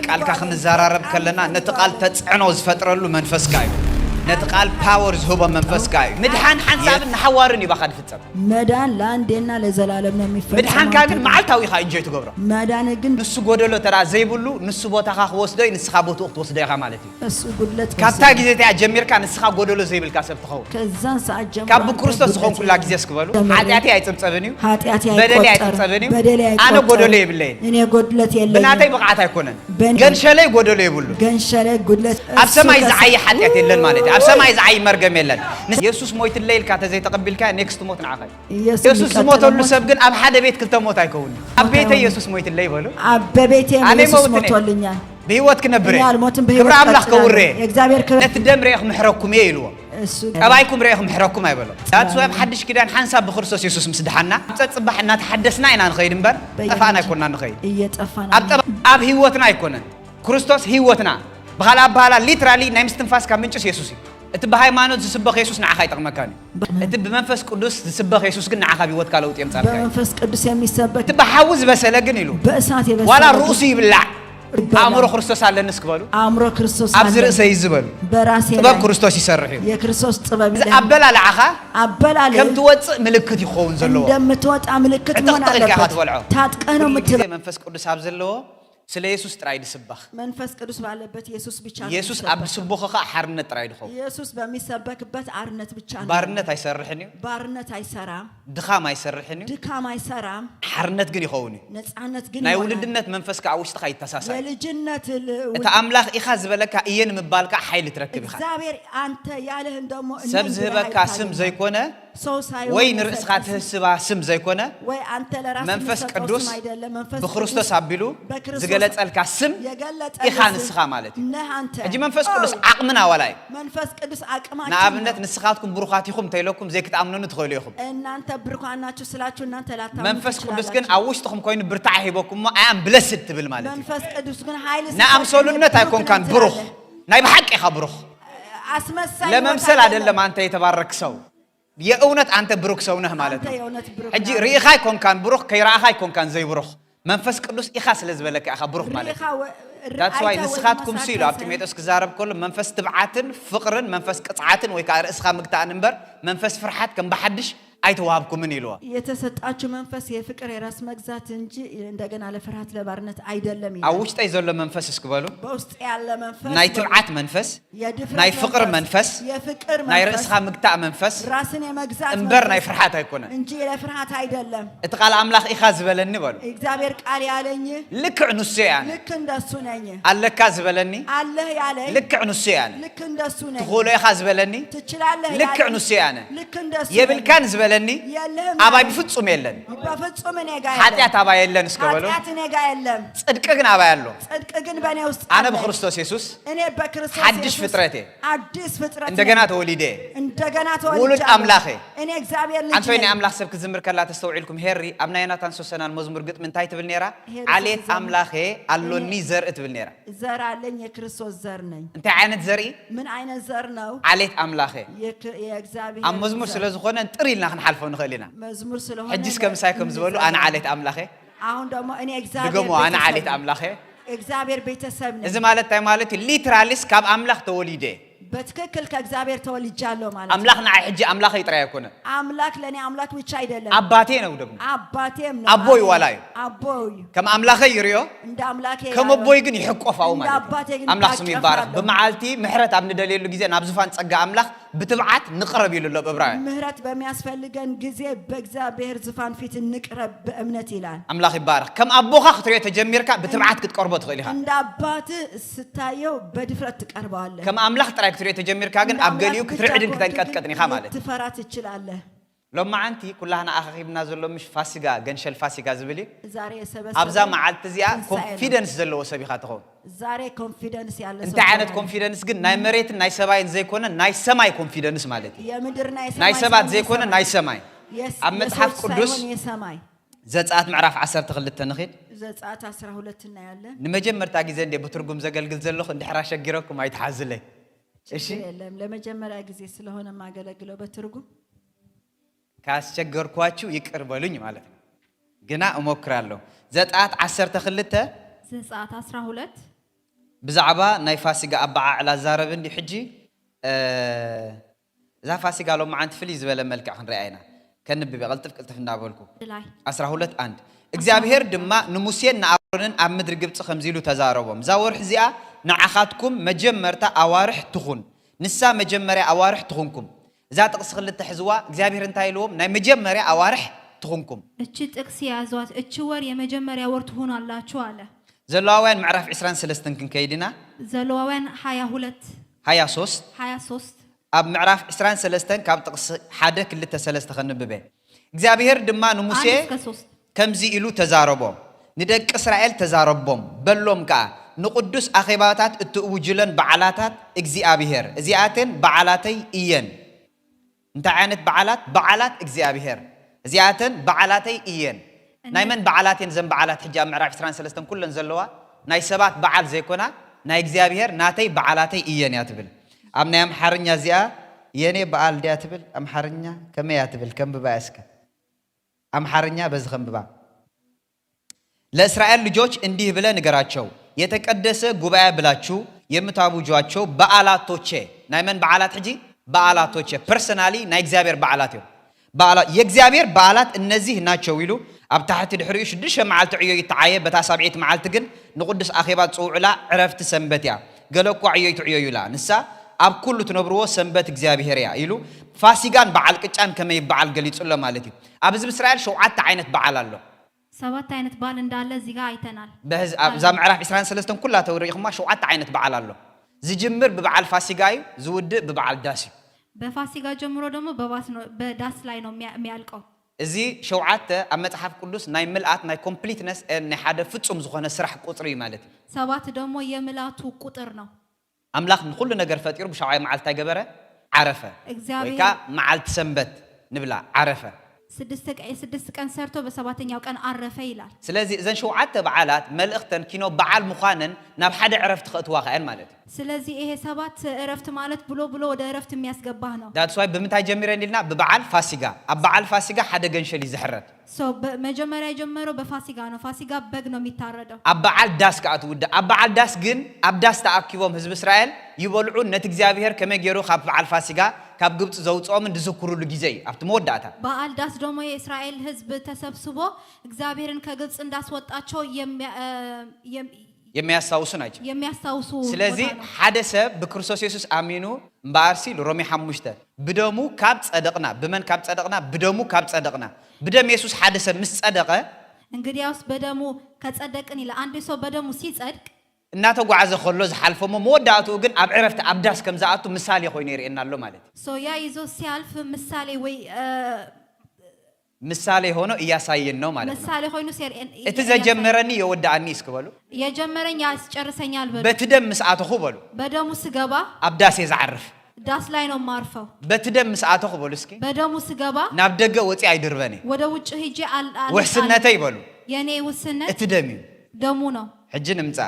ቃልካ ክንዛራረብ ከለና ነቲ ቃል ተጽዕኖ ዝፈጥረሉ መንፈስ ካዩ ነቲ ቃል ፓወር ዝህቦ መንፈስ ካዩ ምድሓን ሓንሳብን ንሓዋርን ይባኻድ ፍጸም መዳን ለአንዴና ለዘላለም ነው የሚፈጸመው። ምድሓን ካግን መዓልታዊ ካ እንጆይ ትገብሮ መዳን ግን ንሱ ጎደሎ ተራ ዘይብሉ ንሱ ቦታኻ ክወስዶይ ንስኻ ቦታኡ ክትወስዶ ኢኻ ማለት እዩ። እሱ ጉድለት ካብታ ግዜ ታ ጀሚርካ ንስኻ ጎደሎ ዘይብልካ ሰብ ትኸውን ከዛን ሰዓት ጀምሮ ካብ ክርስቶስ ዝኾን ኩላ ግዜ እስክበሉ ኃጢአቴ ኣይጽብጸብን እዩ ኃጢአቴ በደሌ ኣይጽብጸብን እዩ ኣነ ጎደሎ የብለይ እኔ ጎድለት የለኝ ብናተይ ብቕዓት ኣይኮነን ገንሸለይ ጎደሎ የብሉ ገንሸለይ ጉድለት ኣብ ሰማይ ዝዓይ ኃጢአት የለን ማለት እዩ። ኣብ ሰማይ ዝዓይ መርገም የለን ኢየሱስ ሞይት ለይልካ ተዘይ ተቀቢልካ ኔክስት ሞት ንዓኸይ ኢየሱስ ዝሞተሉ ሰብ ግን ኣብ ሓደ ቤት ክልተ ሞት ኣይከውን ኣብ ቤተ ኢየሱስ ሞይት ለይ ይበሉ ኣብ በቤቴ ኢየሱስ ሞቶልኛል በህይወት ክነብር ያልሞትን ክብር አምላኽ ከውሬ እግዚአብሔር ክብር ነቲ ደም ርኢኹ ምሕረኩም ይልዎ ቀባይኩም ርኢኹ ምሕረኩም አይበሎ ዳት ሰብ ሓድሽ ኪዳን ሓንሳብ ብክርስቶስ ኢየሱስ ምስ ድሓና ጽጽባሕ እና ተሐደስና ኢና ንኸይድ እምበር ጠፋና ኣይኮንና ንኸይድ እየጠፋና ኣብ ህይወትና ኣይኮነን ክርስቶስ ህይወትና በኋላ በኋላ ሊትራሊ ናይ ምስትንፋስ ካብ ምንጭስ ኢየሱስ እዩ እቲ በሃይማኖት ዝስበኽ ኢየሱስ ንዓኻ ይጠቕመካኒ እቲ በመንፈስ ቅዱስ ዝስበኽ ኢየሱስ ግን ንዓኻ ቢወት ካለውጥ የምጻልካ በመንፈስ ቅዱስ የሚሰበክ እቲ በሓዊ ዝበሰለ ግን ኢሉ በእሳት የበሰለ ዋላ ርእሱ ይብላዕ አእምሮ ክርስቶስ አለን እስክበሉ አእምሮ ክርስቶስ አለ አብዝር ሰይዝበሉ በራሴ ጥበብ ክርስቶስ ይሰርሕ የክርስቶስ ጥበብ አበላልዓኻ አበላል ከም ትወጽእ ምልክት ይኸውን ዘለዎ እንደምትወጣ ምልክት መሆን አለበት ታጥቀነው ምትበ መንፈስ ቅዱስ አብ ዘለዎ ስለ ኢየሱስ ጥራይ ድስባኽ መንፈስ ቅዱስ ባለበት ኢየሱስ ብቻ ነው ኢየሱስ አብ ስቡኸኻ ሓርነት ጥራይ ድኸው ኢየሱስ በሚሰበክበት አርነት ብቻ ነው ባርነት አይሰርሕን እዩ ባርነት አይሰራም ድኻም አይሰርሕን እዩ ድካም አይሰራም ሓርነት ግን ይኸውን እዩ ነፃነት ግን ናይ ውልድነት መንፈስ ከዓ ውሽጥኻ ይተሳሳይ የልጅነት እቲ አምላኽ ኢኻ ዝበለካ እየን ምባልካ ሓይል ትረክብ ኢኻ እግዚአብሔር አንተ ያለህን ደሞ ሰብ ዝህበካ ስም ዘይኮነ ወይ ንርእስኻ ትህስባ ስም ዘይኮነ ወይ አንተ ለራስህ መንፈስ ቅዱስ በክርስቶስ አቢሉ ዝገለጸልካ ስም ኢኻ ንስኻ ማለት እዩ እጂ መንፈስ ቅዱስ ዓቕምና ዋላይ መንፈስ ቅዱስ ዓቕማችን ንኣብነት ንስኻትኩም ብሩኻት ኢኹም ተይለኩም ዘይክተኣምኑኑ ትኽእሉ ኢኹም እናንተ ብሩኻን ናችሁ ስላችሁ እናንተ ላታምኑ መንፈስ ቅዱስ ግን ኣብ ውሽጥኩም ኮይኑ ብርታዕ ሂበኩም አያም ብለስድ ትብል ማለት እዩ መንፈስ ቅዱስ ግን ኃይል ንኣምሰሉነት ኣይኮንካን ብሩኽ ናይ ብሓቂ ኢኻ ብሩኽ አስመሳይ ለመምሰል አይደለም አንተ የተባረክ ሰው የእውነት አንተ ብሩክ ሰው ነህ ማለት ነው እጂ ሪኢኻ ይኮንካን ብሩኽ ከይራእኻ ይኮንካን ዘይብሩኽ መንፈስ ቅዱስ ኢኻ ስለዝበለካ ኢኻ ብሩኽ ማለት ዳትስ ዋይ ንስኻትኩም ሲሉ ኣብ ጢሞቴዎስ ክዛረብ ከሎ መንፈስ ትብዓትን ፍቅርን መንፈስ ቅጽዓትን ወይ ከዓ ርእስኻ ምግታእን እምበር መንፈስ ፍርሓት ከም በሓድሽ አይተዋብኩምን ይልዋ የተሰጣችሁ መንፈስ የፍቅር የራስ መግዛት እንጂ እንደገና ለፍርሃት ለባርነት አይደለም ይላል ኣብ ውሽጠይ ዘሎ መንፈስ እስክበሉ በውስጥ ያለ መንፈስ ናይ ትብዓት መንፈስ ናይ ፍቅር መንፈስ የፍቅር መንፈስ ናይ ርእስኻ ምግታእ መንፈስ ራስን የመግዛት እምበር ናይ ፍርሃት አይኮነን እንጂ ለፍርሃት አይደለም እቲ ቃል አምላኽ ኢኻ ዝበለኒ በሉ እግዚአብሔር ቃል ያለኝ ልክዕ ንሱ ያነ ልክ እንደሱ ነኝ አለካ ዝበለኒ አለህ ያለኝ ልክዕ ንሱ ያነ ልክ እንደሱ ነኝ ትኾሎ ኢኻ ዝበለኒ ትችላለህ ልክዕ ንሱ ያነ ልክ እንደሱ የብልካን ዝበለኒ አባይ ፍጹም የለን በፍጹም እኔ ጋር ኃጢአት አባይ የለን እስከበሉ ኃጢአት እኔ ጋር የለም ጽድቅ ግን አባይ አለው ጽድቅ ግን በእኔ ውስጥ አነ በክርስቶስ ኢየሱስ እኔ በክርስቶስ አዲስ ፍጥረቴ አዲስ ፍጥረት እንደገና ተወሊደ እንደገና ተወልጄ ውሉድ አምላኽ እኔ እግዚአብሔር ልጅ አንተ ወይ አምላኽ ሰብ ክዝምር ከላ ተስተውዒልኩም ሄሪ ኣብና የናታን ሶሰናን መዝሙር ግጥም እንታይ ትብል ነራ ዓሌት አምላኽ አሎኒ ዘርኢ ትብል ነራ ዘር አለኝ የክርስቶስ ዘር ነኝ እንታይ ዓይነት ዘርኢ ምን ዓይነት ዘር ነው ዓሌት አምላኽ የእግዚአብሔር ኣብ መዝሙር ስለዝኾነ ጥሪልና ክንሓልፈው ንኽእል ኢና መዝሙር ስለሆነ ሕጂስ ከምሳይኩም ዝበሉ ኣነ ዓሌት አምላኽ አሁን ደግሞ እኔ እግዚአብሔር ድገሞ ኣነ ዓሌት አምላኽ እግዚአብሔር ቤተሰብ ነኝ እዚ ማለት እንታይ ማለት ሊትራሊስ ካብ አምላኽ ተወሊደ በትክክል ከእግዚአብሔር ተወልጃለሁ ማለት አምላኽ ንዓይ ሕጂ አምላኽ ይጥራ አይኮነ አምላክ ለኔ አምላክ ብቻ አይደለም አባቴ ነው ደግሞ አባቴም ነው አቦይ ዋላይ አቦይ ከም አምላኽ ይርዮ እንደ አምላኬ ከም አቦይ ግን ይሕቆፋው ማለት አምላኽ ስሙ ይባረክ በመዓልቲ ምሕረት ኣብ ንደልየሉ ጊዜ ናብ ዙፋን ጸጋ አምላኽ ብትብዓት ንቅረብ ይልሎ በዕብራውያን ምሕረት በሚያስፈልገን ጊዜ በእግዚአብሔር ዙፋን ፊት ንቅረብ በእምነት ይላል አምላኽ ይባረክ ከም አቦኻ ክትሪዮ ተጀሚርካ ብትብዓት ክትቀርቦ ትኽእል ኢኻ እንደ አባት ስታየው በድፍረት ትቀርባለህ ከም አምላኽ ጥራይ ክትሪዮ ተጀሚርካ ግን ኣብ ገሊኡ ክትርዕድን ክትንቀጥቀጥን ኢኻ ማለት ትፈራ ትችላለህ ሎማዓንቲ ኩላህና ኣኺብና ዘሎ ምሽ ፋሲጋ ገንሸል ፋሲጋ ዝብል ዛሬ ሰበሰ ኣብዛ መዓልቲ እዚኣ ኮንፊደንስ ዘለዎ ሰብ ኢኻ ትኸውን ዛሬ ኮንፊደንስ ያለ ሰው እንታይ ዓይነት ኮንፊደንስ ግን ናይ መሬትን ናይ ሰማይን ዘይኮነ ናይ ሰማይ ኮንፊደንስ ማለት እዩ የምድርና ናይ ሰባት ዘይኮነ ናይ ሰማይ ኣብ መጽሓፍ ቅዱስ የሰማይ ዘጸአት ምዕራፍ 12 ንኺድ ዘጸአት 12 እናያለን ንመጀመርታ ጊዜ እንደ በትርጉም ዘገልግል ዘለኹ እንድሕራ ሸጊረኩም አይተሓዝለይ እሺ የለም ለመጀመሪያ ጊዜ ስለሆነ ማገለግለው በትርጉም ካስቸገርኳችሁ ይቅር በሉኝ ማለት ነው ግና እሞክራለሁ ዘጸአት 12 ዘጸአት 12 بزعبا ناي فاسقة أبع على زاربن دي حجي ذا فاسقة لو ما عند فليز ولا ملك عن رأينا كان نبي قلتف نابلكو 12 عند እግዚአብሔር ድማ ንሙሴን ንአሮንን ኣብ ምድሪ ግብጽ ከምዚሉ ተዛረቦም ዛወርሕ እዚኣ ንዓኻትኩም መጀመርታ ኣዋርሕ ትኹን ንሳ መጀመርያ ኣዋርሕ ትኹንኩም እዛ ጥቅስ ክልተ ሕዝዋ እግዚአብሔር እንታይ ኢልዎም ናይ መጀመርያ ኣዋርሕ ትኹንኩም እቺ ጥቅስ ያዟት እቺ ወር የመጀመርያ ወር ትሆናላችሁ አለ ዘሌዋውያን ምዕራፍ 23 ክንከይድና ዘሌዋውያን 22 23 ኣብ ምዕራፍ 23 ካብ ጥቅስ 1 2 3 ከንብበ እግዚአብሔር ድማ ንሙሴ كمزي إلو تزاربهم ندق إسرائيل تزاربهم بلوم كا نقدس أخباتات التوجلن بعلاتات إجزيابيهر زياتين بعلاتي إيان انت عانت بعلات إجزيابيهر زياتين بعلاتي إيان نايمن بعلاتين زن بعلات حجاب معرف سران سلستن كلن زلوا ناي سبات بعل زيكونا ناي إجزيابيهر ناتي بعلاتي إيان ياتبل أمنا يم حرنيا زيا يني بعل دياتبل أم حرنيا كم ياتبل كم بباسك أمحرنيا بزخم ببا لإسرائيل لجوج انديه بلا نقراتشو يتكدس قباء بلاتشو يمتابو جواتشو بآلات توچه نايمن بآلات حجي بآلات توچه personally نا يكزابير بآلاتيو يكزابير بآلات النزيه ناتشو ويلو أبتحت الحريش دشة معال تعيو يتعايب بتاسابعيت معال تقن نقدس أخيبات صوعلا عرفت سنبتيا قالوكو عيو يتعيو يلا نسا أب كله تنبروه سنبت إجزابير يا إلو فاسيقان بعال كتشان كما يبعال قليت سؤال مالتي أبز بإسرائيل شو عدت عينت بعال الله سبات عينت بعال اندالة زيغا عيتنال بهز زام عرف إسرائيل سلستن كلها توريخ ما شو عدت عينت بعال الله زي جمر ببعال فاسيقاي زود ببعال داسي بفاسيقا جمرو دمو بداس لاينو ميالكو زي شو عدت أما تحف كلوس ناي ملقات ناي completeness ناي حدا فتسوم زخونا سرح قطري مالتي سبات دمو يملاتو قطرنا أملاك نقول نجار فاتيرو بشعاي معلتا جبرة عرفة ويكا معلت سنبت نبلا عرفة سدست كان سرتو بسباتين ياو كان عرفة يلال سلازي إذا شو عدت بعالات ملقتن كينو بعال مخانن ناب حدا عرفت خط واقعين مالت سلازي إيه سبات عرفت مالت بلو ودا عرفت مياس جبهنا دات سواي بمتى جميرين لنا ببعال فاسقة أبعال فاسقة حدا جنشلي زحرت مجمرة يجمرو بفاسقانو فاسقة بجنو ميتاردو أبعال داس كأتودا أبعال داس جن أبداس تأكيوهم حزب إسرائيل يبلعون نتيجة زابير كم يجرو خاب بعال فاسقة كاب جبت زوج أمن دزكروا لجزء أفتمود داتا بعال داس دومو إسرائيل حزب تسبسبو زابيرن كجبت إنداس وات أشوا يمياستاوسو سلازي حدث بكريستوس يسوع آمينو بارسي لرومي حموشته بدمو كاب صدقنا بمن كاب صدقنا بدمو كاب صدقنا بدم يسوع حدث مس صدقه እንግዲያውስ በደሙ ከጸደቅን ይላል አንድ ሰው በደሙ ሲጸድቅ እናተ ጓዓዘ خلو ዝሐልፎሞ መወዳቱ ግን ኣብ ዕረፍት ኣብዳስ ከምዛኣቱ ምሳሌ ኮይኑ ይርኤናሎ ማለት ሶያ ይዞ ሲያልፍ ምሳሌ ወይ ምሳሌ ሆኖ እያሳየን ነው ማለት ነው ምሳሌ ሆይኑ ሲርኤን እቲ ዘጀመረኒ የወዳአኒ እስከበሉ የጀመረኝ ያስጨርሰኛል በሉ በትደም መስአተኹ በሉ በደሙ ስገባ ኣብዳስ የዛዕርፍ ዳስ ላይ ነው ማርፈው በትደም መስአተኹ በሉ እስኪ በደሙ ስገባ ናብ ደገ ወጪ አይድርበኒ ወደ ውጭ ሂጂ ወስነተ ይበሉ የኔ ውስነት እቲ ደም ደሙ ነው ሕጂ ንምጻ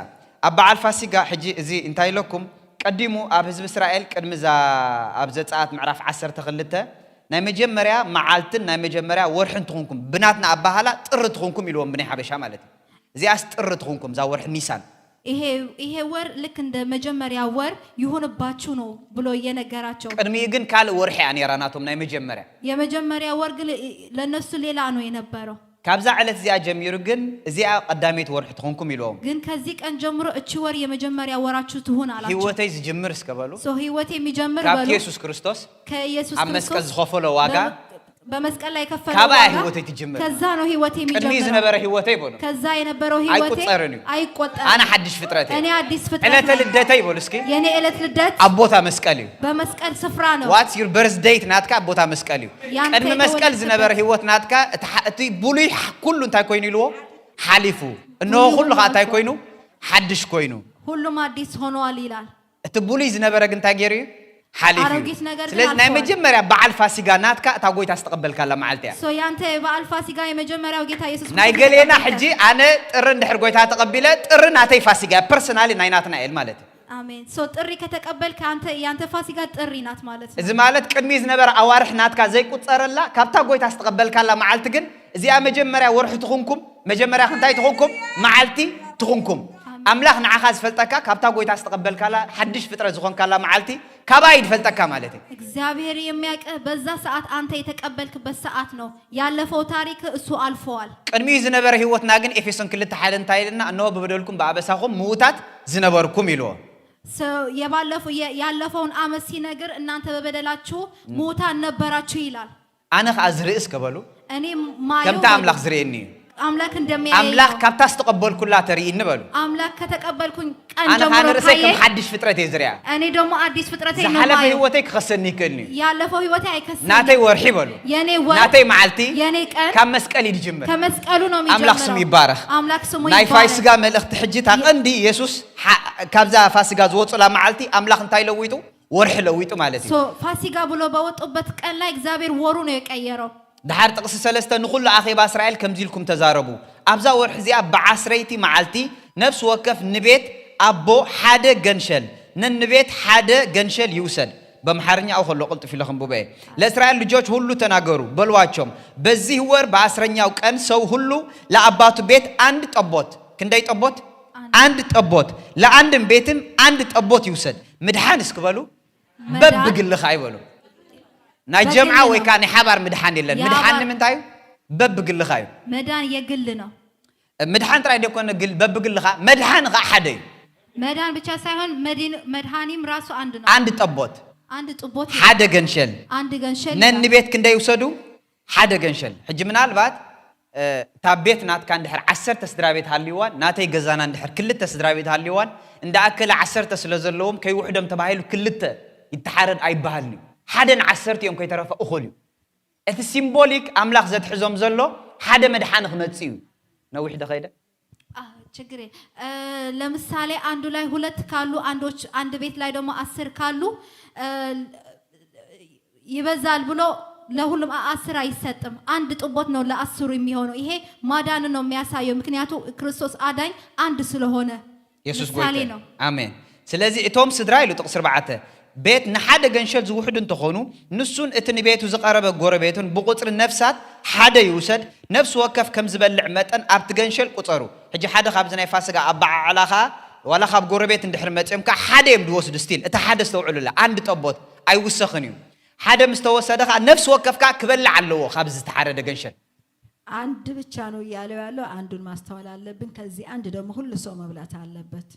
አባዓል ፋሲጋ ሕጂ እዚ እንታይ ለኩም ቀዲሙ ኣብ ህዝብ እስራኤል ቅድሚ ዛ ኣብ ዘጻአት ምዕራፍ 12 ናይ መጀመርያ መዓልትን ናይ መጀመርያ ወርሕን ትኹንኩም ብናትና አባሃላ ጥር ትኹንኩም ኢልዎም ብናይ ሓበሻ ማለት እዚያስ ጥር ትኹንኩም ዛ ወርሕ ኒሳን ይሄ ወር ልክ እንደ መጀመሪያ ወር ይሁንባችሁ ነው ብሎ የነገራቸው ቅድሚ ግን ካል ወርሕ ያኔራናቶም ናይ መጀመርያ የመጀመሪያ ወር ግን ለነሱ ሌላ ነው የነበረው ካብዛ ዕለት እዚያ ጀሚሩ ግን እዚያ ቀዳሜት ወርሕ ትኹንኩም ኢልዎም ግን ከዚህ ቀን ጀምሮ እቺ ወር የመጀመሪያ ወራችሁ ትሁን አላችሁ ህይወቴ ዝጅምር እስከበሉ ህይወቴ የሚጀምር በሉ ከኢየሱስ ክርስቶስ መስቀል ዝኸፈለ ዋጋ በመስቀል ላይ ከፈለ ካባ ህይወቴ ትጅምር ከዛ ነው ህይወቴ የሚጀምረው ቅድሚ ዝነበረ ህይወቴ ይበሉ ከዛ የነበረው ህይወቴ አይቆጠርም አና ሐዲስ ፍጥረቴ እኔ አዲስ ፍጥረት ዕለተ ልደቴ ይበሉ እስኪ የኔ ዕለት ልደት አቦታ መስቀል እዩ በመስቀል ስፍራ ነው ዋትስ ዩር በርዝዴይ ናትካ አቦታ መስቀል እዩ ቅድሚ መስቀል ዝነበረ ህይወት ናትካ እቲ ብሉይ ኩሉ እንታይ ኮይኑ ኢልዎ ሓሊፉ እነሆ ኩሉ እንታይ ኮይኑ ሓድሽ ኮይኑ ሁሉም አዲስ ሆኗል ይላል እቲ ብሉይ ዝነበረ ግን እንታይ ገይሩ حالي ስለዚህ ናይ መጀመሪያ በዓል ፋሲጋ ናትካ እታ ጎይታ አስተቀበልካላ ማዓልቲያ ሶ ያንተ በዓል ፋሲጋ የመጀመሪያው ጌታ ኢየሱስ ናይ ገሌና ሕጂ አነ ጥር እንድሕር ጎይታ ተቀበለ ጥር ናተይ ፋሲጋ ፐርሰናሊ ናይ ናትና ኤል ማለት አሜን ሶ ጥሪ ከተቀበልክ አንተ ያንተ ፋሲጋ ጥሪ ናት ማለት ነው እዚ ማለት ቅድሚ ዝነበረ አዋርሕ ናትካ ዘይቁፀረላ ካብታ ጎይታ አስተቀበልካላ ማዓልቲ ግን እዚያ መጀመሪያ ወርሕ ትኹንኩም መጀመሪያ እንታይ ትኹንኩም ማዓልቲ ትኹንኩም أملاخ نعخاز فلتكا كابتا قوي تستقبل كلا حدش فترة زخون كلا معلتي كبايد فلتكا مالتي እግዚአብሔር የሚያውቅ በዛ ሰዓት አንተ የተቀበልክበት ሰዓት ነው ያለፈው ታሪክ እሱ አልፈዋል ቅድሚ ዝነበረ ህይወትና ግን ኤፌሶን ክልተ ሓደን ታይልና እነሆ በበደልኩም በአበሳኹም ሙታት ዝነበርኩም ይልዎ ያለፈውን አመት ሲነግር እናንተ በበደላችሁ ሙታን ነበራችሁ ይላል أنا أزرئس كبلو እኔ ማየው كم تعمل خزريني አምላክ እንደሚያይ أملاك كم تستقبل كلها تري نبلو አምላክ ከተቀበልኩኝ ቀን أنا ጀምሮ خانر سيكم حدش فترة يزرع እኔ ደግሞ አዲስ ፍጥረቴ ነው زحلف ማየው هوتك خسني كني ያለፈው ህይወቴ አይከስም ناتي ورحي بلو የኔ ወር ناتي معلتي የኔ ቀን كم مسكالي يجمر ከመስቀሉ ነው የሚጀምረው أملاك سمي بارخ አምላክ ስሙ ناي ይባረክ فايسغا ملخت حجيتا قندي يسوس كابزا فاسغا زوصلا معلتي أملاك انتاي لويتو ورح لويتو مالتي ፋሲጋ ብሎ በወጡበት ቀን ላይ እግዚአብሔር ወሩ ነው የቀየረው دحار تقص سلسته نقول لأخي بإسرائيل كم زيلكم تزاربوا أبزا ورحزيا بعسريتي معلتي نفس وقف نبيت أبو حدا جنشل نبيت حدا جنشل يوسد بمحرني أو خلو قلت في لخم بوباي لإسرائيل لجوج هلو تناقروا بلواتشم بزيه ور بعسرني أو كان سو هلو لأباتو بيت عند تبوت كنداي تبوت عند تبوت لا عندم بيتم عند تبوت يوسد مدحان اسكبلو ببقل خايبلو ناي جمعة ويكان حبر مدحان يلن مدحان من تايو ببقل خايو መዳን የግል ነው مدحان ترى يكون قل ببقل خا مدحان غا حدي መዳን ብቻ ሳይሆን መድኃኒም ራሱ አንድ ነው عند طبوت አንድ ጥቦት حدا جنشل አንድ ገንሸል نن بيت كندا يوسدو حدا جنشل حج منالبات تابيت نات كان دحر 10 تسدرابيت هاليوان ناتي غزانا دحر كل تسدرابيت هاليوان እንደ አከለ 10 ስለዘለውም ከይውሕደም ተባሂሉ ክልተ ይተሓረድ አይባሃልኒ ሓደን 10 እዮም ከይተረፈ እኹልዩ እቲ ሲምቦሊክ አምላኽ ዘትሕዞም ዘሎ ሓደ መድሓን ክመጽዩ ነው ይሕደ ኸይደ ችግር ለምሳሌ አንዱ ላይ ሁለት ካሉ አንድ ቤት ላይ ደግሞ 10 ካሉ ይበዛል ብሎ ለሁሉም 10 አይሰጥም አንድ ጥቦት ነው ለ10 የሚሆነው ይሄ ማዳን ነው የሚያሳየው ምክንያቱም ክርስቶስ አዳኝ አንድ ስለሆነ ኢየሱስ ጎይታ አሜን ስለዚህ እቶም ስድራ ይሉ ጥቅስ 4 ቤት ንሓደ ገንሸል ዝውሕድ እንተኾኑ ንሱን እቲ ንቤቱ ዝቐረበ ጎረቤቱን ብቁፅሪ ነፍሳት ሓደ ይውሰድ ነፍስ ወከፍ ከም ዝበልዕ መጠን ኣብቲ ገንሸል ቁፀሩ ሕጂ ሓደ ካብዚ ናይ ፋሲጋ ኣበዓዕላኻ ዋላ ካብ ጎረቤት እንድሕር መፅምካ ሓደ እዮም ድወስዱ ስቲል እቲ ሓደ ዝተውዕሉላ አንድ ጠቦት ኣይውሰኽን እዩ ሓደ ምስ ተወሰደኻ ነፍስ ወከፍካ ክበልዕ ኣለዎ ካብዚ ዝተሓረደ ገንሸል አንድ ብቻ ነው ያለው አንዱን ማስተዋል አለብን ከዚህ አንድ ደግሞ ሁሉ ሰው መብላት አለበት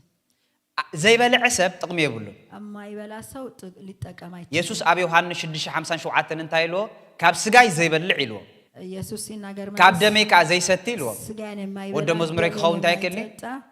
زي بلع سب تقمي يقوله أما يبلع سو للتقام يسوع أبي يوحنا 6:57 انتايلو كاب سجاي زي بلع له يسوع يناجر كاب دميك زي ستيلو سجاني ما يبلع ودم مزمرك خون تاكلني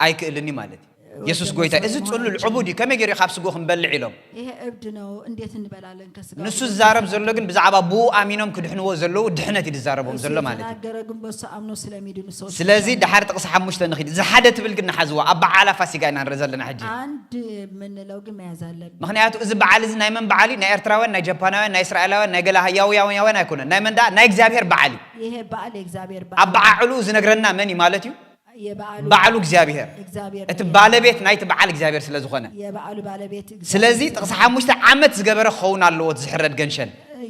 أيكلني مالتي يسوع قويتا إذا تقول له العبودي كم يجري خاب سجوهم بلع لهم إيه أبدنا ونديت نبلع لين كسجان نص الزارب زلوا بزعبا بو أمينهم كدحنا وزلوا دحنا تيجي الزاربهم زلوا مالتي ناجركم بس أمنو سلامي دون صوت سلازي دحار تقص حمش تنخيد إذا حدا تبلغنا حزوا أبع على فاسقين نرزل لنا حجي عند من لو جم يزال مخنياتو إذا بعالي ناي من بعالي ناي إرتراوين ناي جاباناوين ناي إسرائيلاوين ناي جلا هياو ناي كونا ناي من دا ناي إكزابير بعالي إيه بعالي إكزابير بعالي أبع علو زنقرنا مني مالتيو بعلو إكزابير إتبالي بيت ناي تبعال إكزابير سلازوخنا يبعلو بالي بيت سلازي تقصح مشت عمت زجبر خونا اللو تزحرد جنشل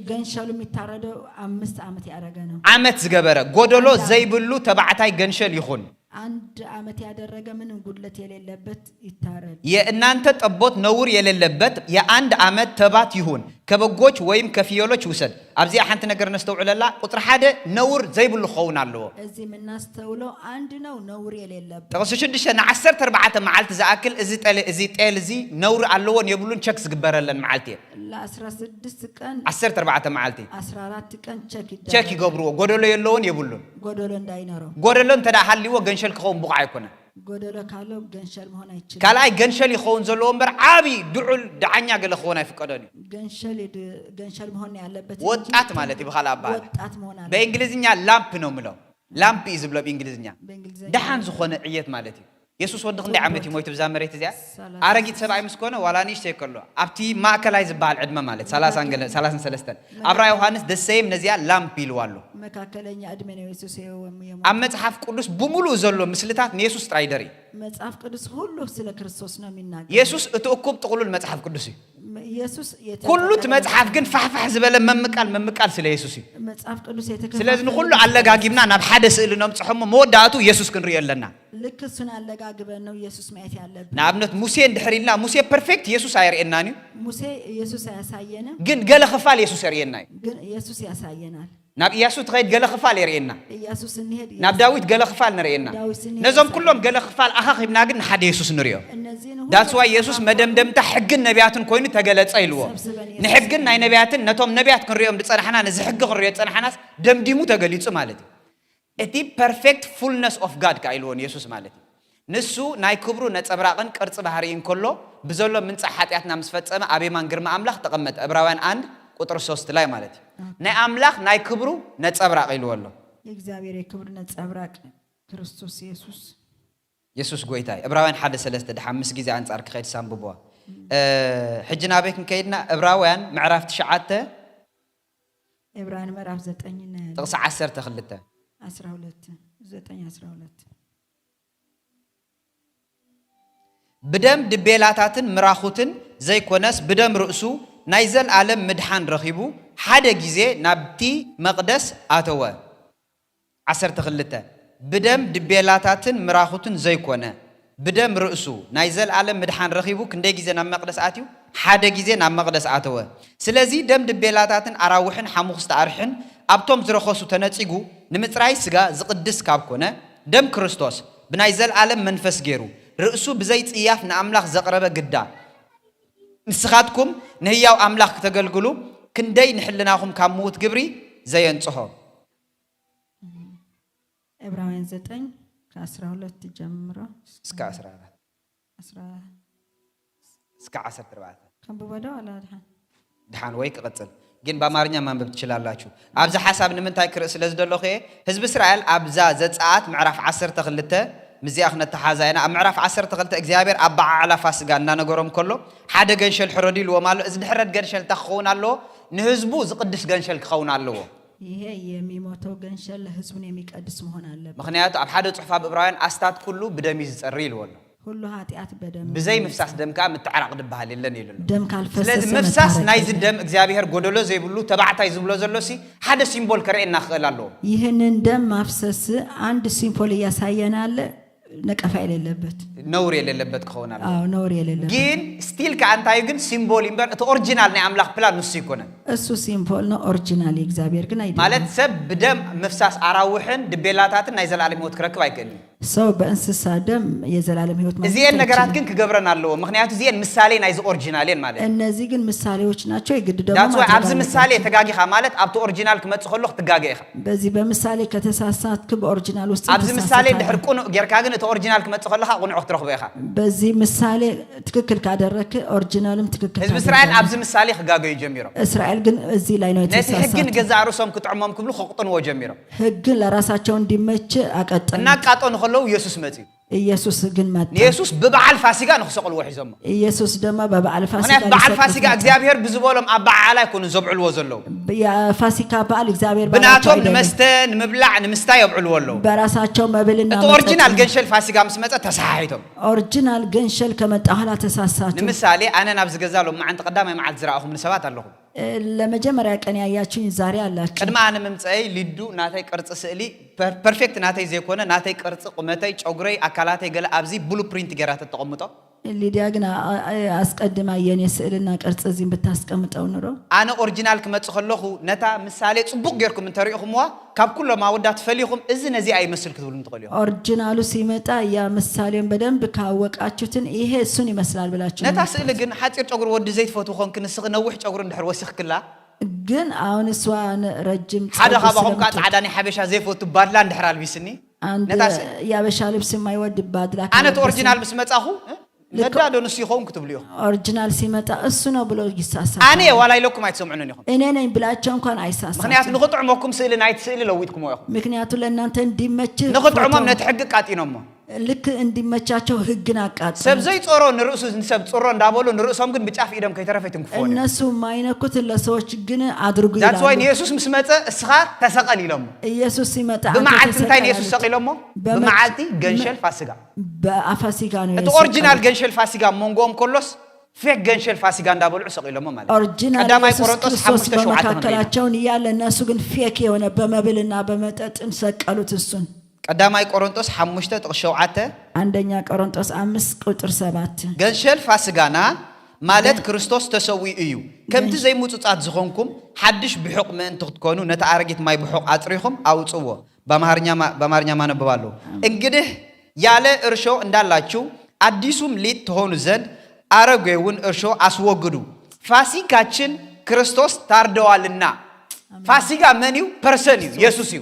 جنشلو متعرضو 5 عمت يارجانو عمت زجبر قدلو زي بلو تبعتاي جنشل يخون عند عمت يادرج من قدلت يلي لبت يتعرض يا إن أنت تبوت نور يلي لبت يا عند عمت تبعت يهون كبجوج ويم كفيولو توسد أبزي أحنت نقدر نستوعب لا قطر حدا نور زي بلو خونا اللو زي من الناس تقولوا عندنا ونور يلي لبت تقص شدش أنا 10 4 معلت زاكل إزي نور اللون يبلون شكس جبرلن معلتي لا 16 كان 10 4 معلتي 14 كان شكي جبروا قدلو يلون يبلون قدلو داينرو قدلون تدا حلي وجنشل كخون بقع يكونه قدلو كالو جنشل مهون يتشل كلاي جنشل يخون زلون بر عابي دعول دعنيا قال خونا في قدني جنشل مهون يعلبت وطات مالتي بخلا بعد وطات مهون بإنجليزية لامب نوملو لامب يزبلو بإنجليزية دحان زخون عيت مالتي يسوس ودخ ندي عمتي مويت بزامريت زيا أرجيت 7 مسكونة ولا نيش تيكلو أبتي ما كلايز بالعد ما مالت 3 أبرا يوحنس the same نزيا لامب يلوالو مكاكلني أدمني يسوس يوم أما تحف قدوس بملو زلو مثلتات نيسوس ترايدري متحف قدوس كله سلا كريستوسنا منا يسوس تأكب تقولوا المتحف قدوسي يسوس كله تمتحف جن فحفح زبالة ممكال سلا يسوسي متحف قدوس يتكلم سلا نقول له على جاجبنا نبحدث اللي نمسحهم موداتو يسوس كن ريال لنا ልክ እሱን አለጋግበን ነው ኢየሱስ ማየት ያለብን ንኣብነት ሙሴ እንድሕሪልና ሙሴ ፐርፌክት ኢየሱስ አይርኤናኒ ሙሴ ኢየሱስ ያሳየነ ግን ገለ ክፋል ኢየሱስ ይርኤና ግን ኢየሱስ ያሳየናል ናብ ኢያሱ ትኸይድ ገለ ክፋል ይርኤና ኢየሱስ እንሄድ ናብ ዳዊት ገለ ክፋል ንርኤና ነዞም ኩሎም ገለ ክፋል ኣኻኺብና ግን ሓደ ኢየሱስ ንሪኦ ዳትስ ዋይ ኢየሱስ መደምደምታ ሕግን ነቢያትን ኮይኑ ተገለጸ ኢልዎ ንሕግን ናይ ነቢያትን ነቶም ነቢያት ክንሪኦም ዝጸናሕና ነዚ ሕጊ ክንሪኦ ዝጸናሕናስ ደምዲሙ ተገሊጹ ማለት እዩ እቲ ፐርፌክት ፉልነስ ኦፍ ጋድ ካኢልዎን ኢየሱስ ማለት እዩ ንሱ ናይ ክብሩ ነጸብራቕን ቅርጽ ባህሪን ከሎ ብዘሎ ምንጻሕ ኃጢአትና ምስ ፈጸመ ኣብ የማን ግርማ ኣምላኽ ተቐመጠ ዕብራውያን 1 ቁጥር 3 ላይ ማለት እዩ ናይ ኣምላኽ ናይ ክብሩ ነጸብራቕ ኢልዎ ኣሎ የእግዚአብሔር የክብሩ ነጸብራቅ ክርስቶስ ኢየሱስ ጎይታይ ዕብራውያን 1:3 5 ጊዜ አንጻር ክኸይድ ሳንብቦ ሕጂ ናበይ ክንከይድና ዕብራውያን ምዕራፍ 9 ዕብራውያን ምዕራፍ 9 ጥቕሲ 12 9:12 ብደም ድቤላታትን ምራኹትን ዘይኮነስ ብደም ርእሱ ናይ ዘለዓለም ምድሓን ረኺቡ ሓደ ጊዜ ናብቲ መቕደስ ኣተወ 12 ብደም ድቤላታትን ምራኹትን ዘይኮነ ብደም ርእሱ ናይ ዘለዓለም ምድሓን ረኺቡ ክንደይ ጊዜ ናብ መቕደስ ኣትዩ ሓደ ጊዜ ናብ መቕደስ ኣተወ ስለዚ ደም ድቤላታትን ኣራውሕን ሓሙኽስተ ኣርሕን ኣብቶም ዝረኸሱ ተነጺጉ ንምጽራይ ስጋ ዝቅድስ ካብ ኮነ ደም ክርስቶስ ብናይ ዘለዓለም መንፈስ ገይሩ ርእሱ ብዘይ ጽያፍ ንኣምላኽ ዘቕረበ ግዳ ንስኻትኩም ንህያው ኣምላኽ ከተገልግሉ ክንደይ ንሕልናኹም ካብ ምውት ግብሪ ዘየንጽሖ ዕብራውያን 9:12 ጀምሮ እስከ 14 እስከ 14 ከንብበደው አላ ድሓን ወይ ክቕጽል ግን በአማርኛ ማንበብ ትችላላችሁ ኣብዚ ሓሳብ ንምንታይ ክርኢ ስለ ዝደለኹ ህዝቢ እስራኤል ኣብዛ ዘጸአት ምዕራፍ 12 ምዚያ ክነተሓዛይና ኣብ ምዕራፍ 12 እግዚአብሔር ኣብ በዓል ፋሲጋ እናነገሮም ከሎ ሓደ ገንሸል ሕረዲ ኢልዎም ኣሎ እዚ ድሕረት ገንሸል ተኽኸውን ኣለዎ ንህዝቡ ዝቅድስ ገንሸል ክኸውን ኣለዎ ይሄ የሚሞተው ገንሸል ለህዝቡን የሚቀድስ መሆን አለበት ምክንያቱ ኣብ ሓደ ጽሑፍ ኣብ ዕብራውያን ኣስታት ኩሉ ብደም ይዝጸሪ ኢልዎ ኣሎ ሁሉ ኃጢአት በደም ብዘይ ምፍሳስ ደምካ ምትዓራቅ ድባሃል የለን ይልሉ ደም ካልፈሰሰ ስለዚህ ምፍሳስ ናይ ዝደም እግዚአብሔር ጎደሎ ዘይብሉ ተባዕታይ ዝብሎ ዘሎሲ ሓደ ሲምቦል ከርእየና ክእል ኣለዎ ይህንን ደም ማፍሰስ አንድ ሲምቦል ያሳየናል ነቀፋ የሌለበት ነውር የሌለበት ከሆነ አለ አዎ ነውር የሌለበት ግን ስቲል ከአንታዩ ግን ሲምቦል ይምበር እቲ ኦሪጂናል ናይ አምላኽ ፕላን ንሱ ይኮነ እሱ ሲምቦል ነው ኦሪጂናል የእግዚአብሔር ግን አይደለም ማለት ሰብ በደም መፍሳስ አራውህን ድቤላታትን ናይ ዘላለም ህይወት ክረክብ አይከልም ሰው በእንስሳ ደም የዘላለም ህይወት ማለት እዚህን ነገራት ግን ክገብረን አለው ምክንያቱ እዚህን ምሳሌ ናይ ዘ ኦሪጂናልን ማለት እነዚህ ግን ምሳሌዎች ናቸው የግድ ደግሞ ዳትስ ዋይ ኣብዚ ምሳሌ ተጋጊኻ ማለት ኣብቲ ኦሪጂናል ክመጽእ ከሎ ክትጋገይኻ በዚህ በምሳሌ ከተሳሳትክ በኦሪጂናል ውስጥ ኣብዚ ምሳሌ ድሕርቁን ጌርካ ግን እቲ ኦሪጂናል ክመጽእ ከለኻ ቁንዑ ክትረኽቦ ኢኻ በዚህ ምሳሌ ትክክል ካደረክ ኦሪጂናልም ትክክል ህዝብ እስራኤል ኣብዚ ምሳሌ ክጋገዩ ጀሚሮም እስራኤል ግን እዚህ ላይ ነው የተሳሳተው ነቲ ህግን ገዛ ርሶም ክጥዕሞም ክብሉ ክቅጥንዎ ጀሚሮም ህግን ለራሳቸው እንዲመች አቀጠሉ እና ቃጦን ከለው ኢየሱስ መጽእ ኢየሱስ ግን መጣ ኢየሱስ በበዓል ፋሲጋ ንኽሰቅልዎ ሒዞም ኢየሱስ ደማ በበዓል ፋሲጋ ምክንያት በዓል ፋሲጋ እግዚአብሔር ብዝበሎም ኣብ በዓል ኣይኮኑ ዘብዕልዎ ዘለው የፋሲካ በዓል እግዚአብሔር ብናቶም ንመስተ ንምብላዕ ንምስታይ የብዕልዎ ኣለው በራሳቸው መብልና እቲ ኦሪጂናል ገንሸል ፋሲጋ ምስ መጸ ተሳሓይቶም ኦሪጂናል ገንሸል ከመጣ ኋላ ተሳሳቱ ንምሳሌ ኣነ ናብ ዝገዛሎም ማዓንቲ ቀዳማይ መዓልቲ ዝረኣኹም ንሰባት ኣለኹም ለመጀመሪያ ቀን ያያችሁኝ ዛሬ አላችሁ ቅድማ ኣነ መምጽአይ ሊዱ ናተይ ቅርጽ ስእሊ ፐርፌክት ናተይ ዘይኮነ ናተይ ቅርጽ ቁመተይ ጨጉረይ አካላተይ ገለ ኣብዚ ብሉ ፕሪንት ገራት ተቀምጦ ሊዲያ ግን አስቀድማ የኔ ስዕልና ቅርጽ እዚህን ብታስቀምጠው ኑሮ ኣነ ኦሪጂናል ክመጽእ ከለኹ ነታ ምሳሌ ጽቡቅ ጌርኩም እንተሪኢኹምዋ ካብ ኩሎም ኣወዳት ፈሊኹም እዚ ነዚ ኣይመስል ክትብሉ እንትኸልዩ ኦሪጂናሉ ሲመጣ ያ ምሳሌን በደንብ ካወቃችሁትን ይሄ እሱን ይመስላል ብላችሁ ነታ ስእሊ ግን ሓፂር ጨጉር ወዲ ዘይትፈቱ ኾንክ ንስኽ ነዊሕ ጨጉር እንድሕር ወሲኽክላ ግን አሁን እሷን ረጅም ሓደ ካብኹም ካ ጻዕዳ ናይ ሓበሻ ዘይፈቱ ባድላ እንድሕር አልቢስኒ አንድ ያበሻ ልብስ የማይወድ ባድላ ኣነ ኦሪጂናል ምስ መጻኹ ለዳዶ ንሱ ይኸውን ክትብሉ ይኹም ኦሪጂናል ሲመጣ እሱ ነው ብሎ ይሳሳል ኣነ ዋላይ ለኩም አይተሰምዑን ይኹም እኔ ነኝ ብላቸው እንኳን አይሳሳል ምክንያቱ ንኽጥዕሞኩም ስእሊ ናይቲ ስእሊ ለዊትኩም ይኹም ምክንያቱ ለእናንተ እንዲመች ንኽጥዕሞም ነቲ ሕጊ ቃጢኖሞ ልክ እንዲመቻቸው ህግን አቃጥ ሰብ ዘይጾሮ ንርእሱ ዝንሰብ ጽሮ እንዳበሉ ንርእሶም ግን ብጫፍ ኢዶም ከይተረፈይትን ክፎን እነሱ ማይነኩት ለሰዎች ግን አድርጉ ይላሉ ዳትስ ዋይ ኢየሱስ ምስ መጸ እስኻ ተሰቀል ኢሎም ኢየሱስ ሲመጣ በመዓልቲ እንታይ ኢየሱስ ሰቂሎሞ በመዓልቲ ገንሸል ፋሲጋ በአፋሲጋ ነው እቲ ኦሪጂናል ገንሸል ፋሲጋ መንጎም ኮሎስ ፌክ ገንሸል ፋሲጋ እንዳበሉ ሰቂሎሞ ማለት ኦሪጂናል ቀዳማይ ቆሮንቶስ 5:7 መካከላቸውን ያለ እነሱ ግን ፌክ የሆነ በመብልና በመጠጥን ሰቀሉት እሱን ቀዳማይ ቆሮንቶስ 5:7 አንደኛ ቆሮንቶስ 5:7 ገንሸል ፋሲጋና ማለት ክርስቶስ ተሰዊ እዩ ከምቲ ዘይሙጽጻት ዝኾንኩም ሓድሽ ብሑቅ ምእንቲ ክትኮኑ ነታ አረጊት ማይ ብሑቅ አጽሪኹም አውጽዎ በአማርኛ ማነበባለሁ እንግዲህ ያለ እርሾ እንዳላችሁ አዲሱም ሊጥ ትሆኑ ዘንድ አረጌውን እርሾ አስወግዱ ፋሲካችን ክርስቶስ ታርደዋልና ፋሲጋ መኒው ፐርሰን እዩ ኢየሱስ እዩ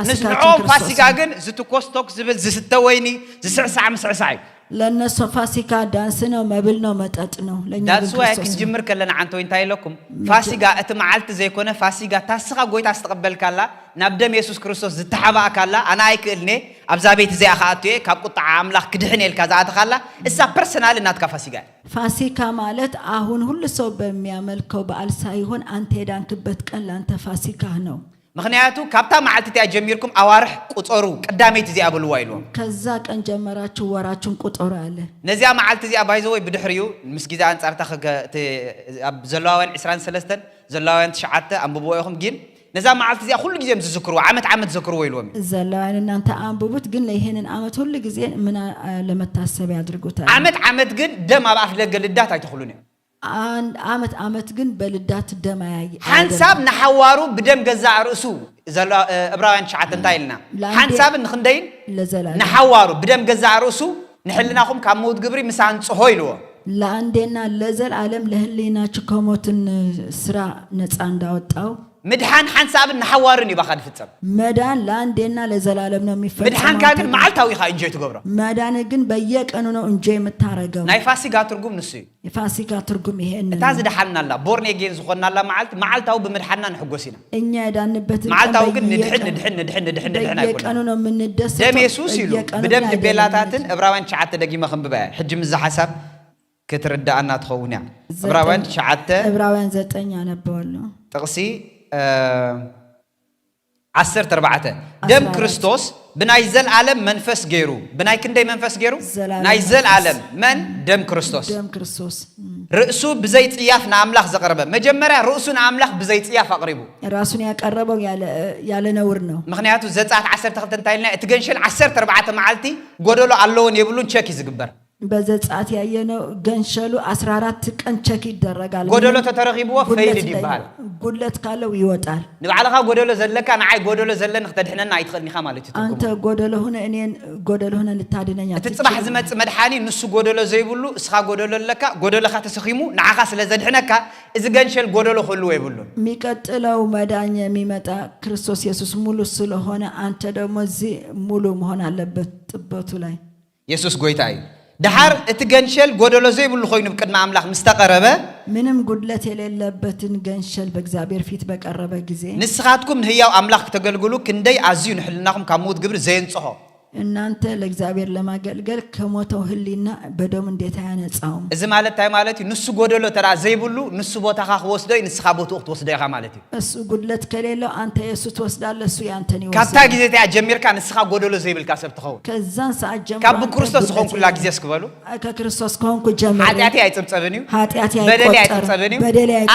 ንስንዖም ፋሲጋ ግን ዝትኮስቶክ ዝብል ዝስተወይኒ ዝስዕሳዕ ምስዕሳዕ ለነሱ ፋሲካ ዳንስ ነው መብል ነው መጠጥ ነው ለኛ ዳንስ ወይ ክንጅምር ከለና አንተ ወይ እንታይ ለኩም ፋሲጋ እቲ መዓልቲ ዘይኮነ ፋሲጋ ታስኻ ጎይታ አስተቀበልካላ ናብ ደም ኢየሱስ ክርስቶስ ዝተሓባካላ አና አይክልኔ አብዛ ቤት ዘይ አኻአትየ ካብ ቁጣ አምላኽ ክድህኔልካ ዛአተካላ እሳ ፐርሰናል እናትካ ፋሲጋ ፋሲካ ማለት አሁን ሁሉ ሰው በሚያመልከው በዓል ሳይሆን አንተ ሄዳንክበት ቀን ላንተ ፋሲካ ነው ምክንያቱ ካብታ መዓልቲ ጀሚርኩም አዋርሕ ቁጠሩ ቀዳሜት እዚ አብልዋ ኢሎም ከዛ ቀን ጀመራችሁ ወራችሁን ቁጠሩ አለ ነዚያ መዓልቲ እዚ ባይዘው ወይ ብድሕሪዩ ምስጊዛ አንጻርታ ዘላዋን 23 ዘላዋን 9 አንብቦይኹም ግን ነዛ መዓልቲ እዚ ሁሉ ጊዜም ዝዝክሩ ዓመት ዝክሩ ኢሎም ዘላዋን እናንተ አንብቡት ግን ለይሄንን ዓመት ሁሉ ጊዜ ምን ለመታሰብ ያድርጉታል ዓመት ግን ደም አባፍ ለገልዳት አይተخሉን ዓመት ግን በልዳት ደም ያይ ሐንሳብ ነሐዋሩ በደም ገዛ ርዕሱ ዕብራውያን 9 እንታይልና ሐንሳብ ንኽንደይን ለዘላለም ነሐዋሩ በደም ገዛ ርዕሱ ንሕልናኹም ካብ ሞት ግብሪ ምሳን ጽሆ ይልዎ ለአንዴና ለዘላለም ለህሊናችሁ ከሞትን ስራ ነፃ እንዳወጣው مدحان حنساب نحوارني بخاد فتسم مدان لاندينا لزلالم ነው የሚፈጸመው مدحان ካግን ማልታዊ ኻ እንጆይ ትገብረው መዳን ግን በየቀኑ ነው እንጆይ የምታረገው ናይ ፋሲካ ትርጉም ንሱ የፋሲካ ትርጉም ይሄን ታዝ ደሐልናላ ቦርኔ ጌን ዝኾናላ ማልታው በመድሐና ንሕጎሲና እኛ ዳንበት ማልታው ግን ንድሕን በየቀኑ ነው የምንደሰተው ደም ኢየሱስ ይሉ በደም ቤላታትን ዕብራውያን 9 ደጊመ ክንብባ ሕጂ ምዛ ሐሳብ ክትርዳአና ትኸውን ያ ዕብራውያን 9 አነበዋለሁ ጥቅሲ 14 ደም ክርስቶስ بنايزل عالم منفس غيرو بناي كندي منفس غيرو نايزل عالم من دم ክርስቶስ رأسو بزيت إياف نعملخ زقربه مجمرة رأسو نعملخ بزيت إياف أقربه رأسو يقربه ياله نورنو مخنياتو زتات 10 تخلتنتايلنا تجنشل 14 معلتي قولوا اللون يبلون تشيكي زقبر በዘጻት ያየነው ገንሸሉ 14 ቀን ቼክ ይደረጋል ጎደሎ ተተረኺብዎ ፈይድ ይባል ጉለት ካለው ይወጣል ንባዕለኻ ጎደሎ ዘለካ ንዓይ ጎደሎ ዘለን ከተድሕነና አይትኸልኒኻ ማለት እዩ አንተ ጎደሎ ሆነ እኔን ጎደሎ ሆነ ልታድነኛ ትጽባሕ ዝመጽ መድሓኒ ንሱ ጎደሎ ዘይብሉ እስኻ ጎደሎ ለካ ጎደሎኻ ተሰኺሙ ንዓኻ ስለ ዘድሕነካ እዚ ገንሸል ጎደሎ ሁሉ ይብሉ የሚቀጥለው መዳኛ የሚመጣ ክርስቶስ ኢየሱስ ሙሉ ስለሆነ አንተ ደግሞ እዚ ሙሉ መሆን አለበት ጥበቱ ላይ ኢየሱስ ጎይታ እዩ دحر اتجنشل قدلو زي بقول خوي نبكر مع أملاك مستقربة منهم قدلت اللي بتن جنشل بجزابير فيت بقربة جزين نسخاتكم هي أملاك تقولوا كندي عزيون حلناكم كمود قبل زين صحة إن أنت لجزابير لما قال كموته هلينا بدو من ديت عن تصاوم إذا مالت مالتي نص قدلو ترى زي بقولوا نص بوت أخا وصدي نسخابوت وقت وصدي أخا مالتي بس قدلت كليلو أنت يسوت وصدال لسوي أنتني وصدي كابتا جزيت عجمير كان نسخا قدلو زي بالكاسب تخو كزان ساعة جمر كابو كريستوس خون كل جزيس كبلو ككريستوس خون كجمر هاتي أيتم تبنيو هاتي بدلي أيتم تبنيو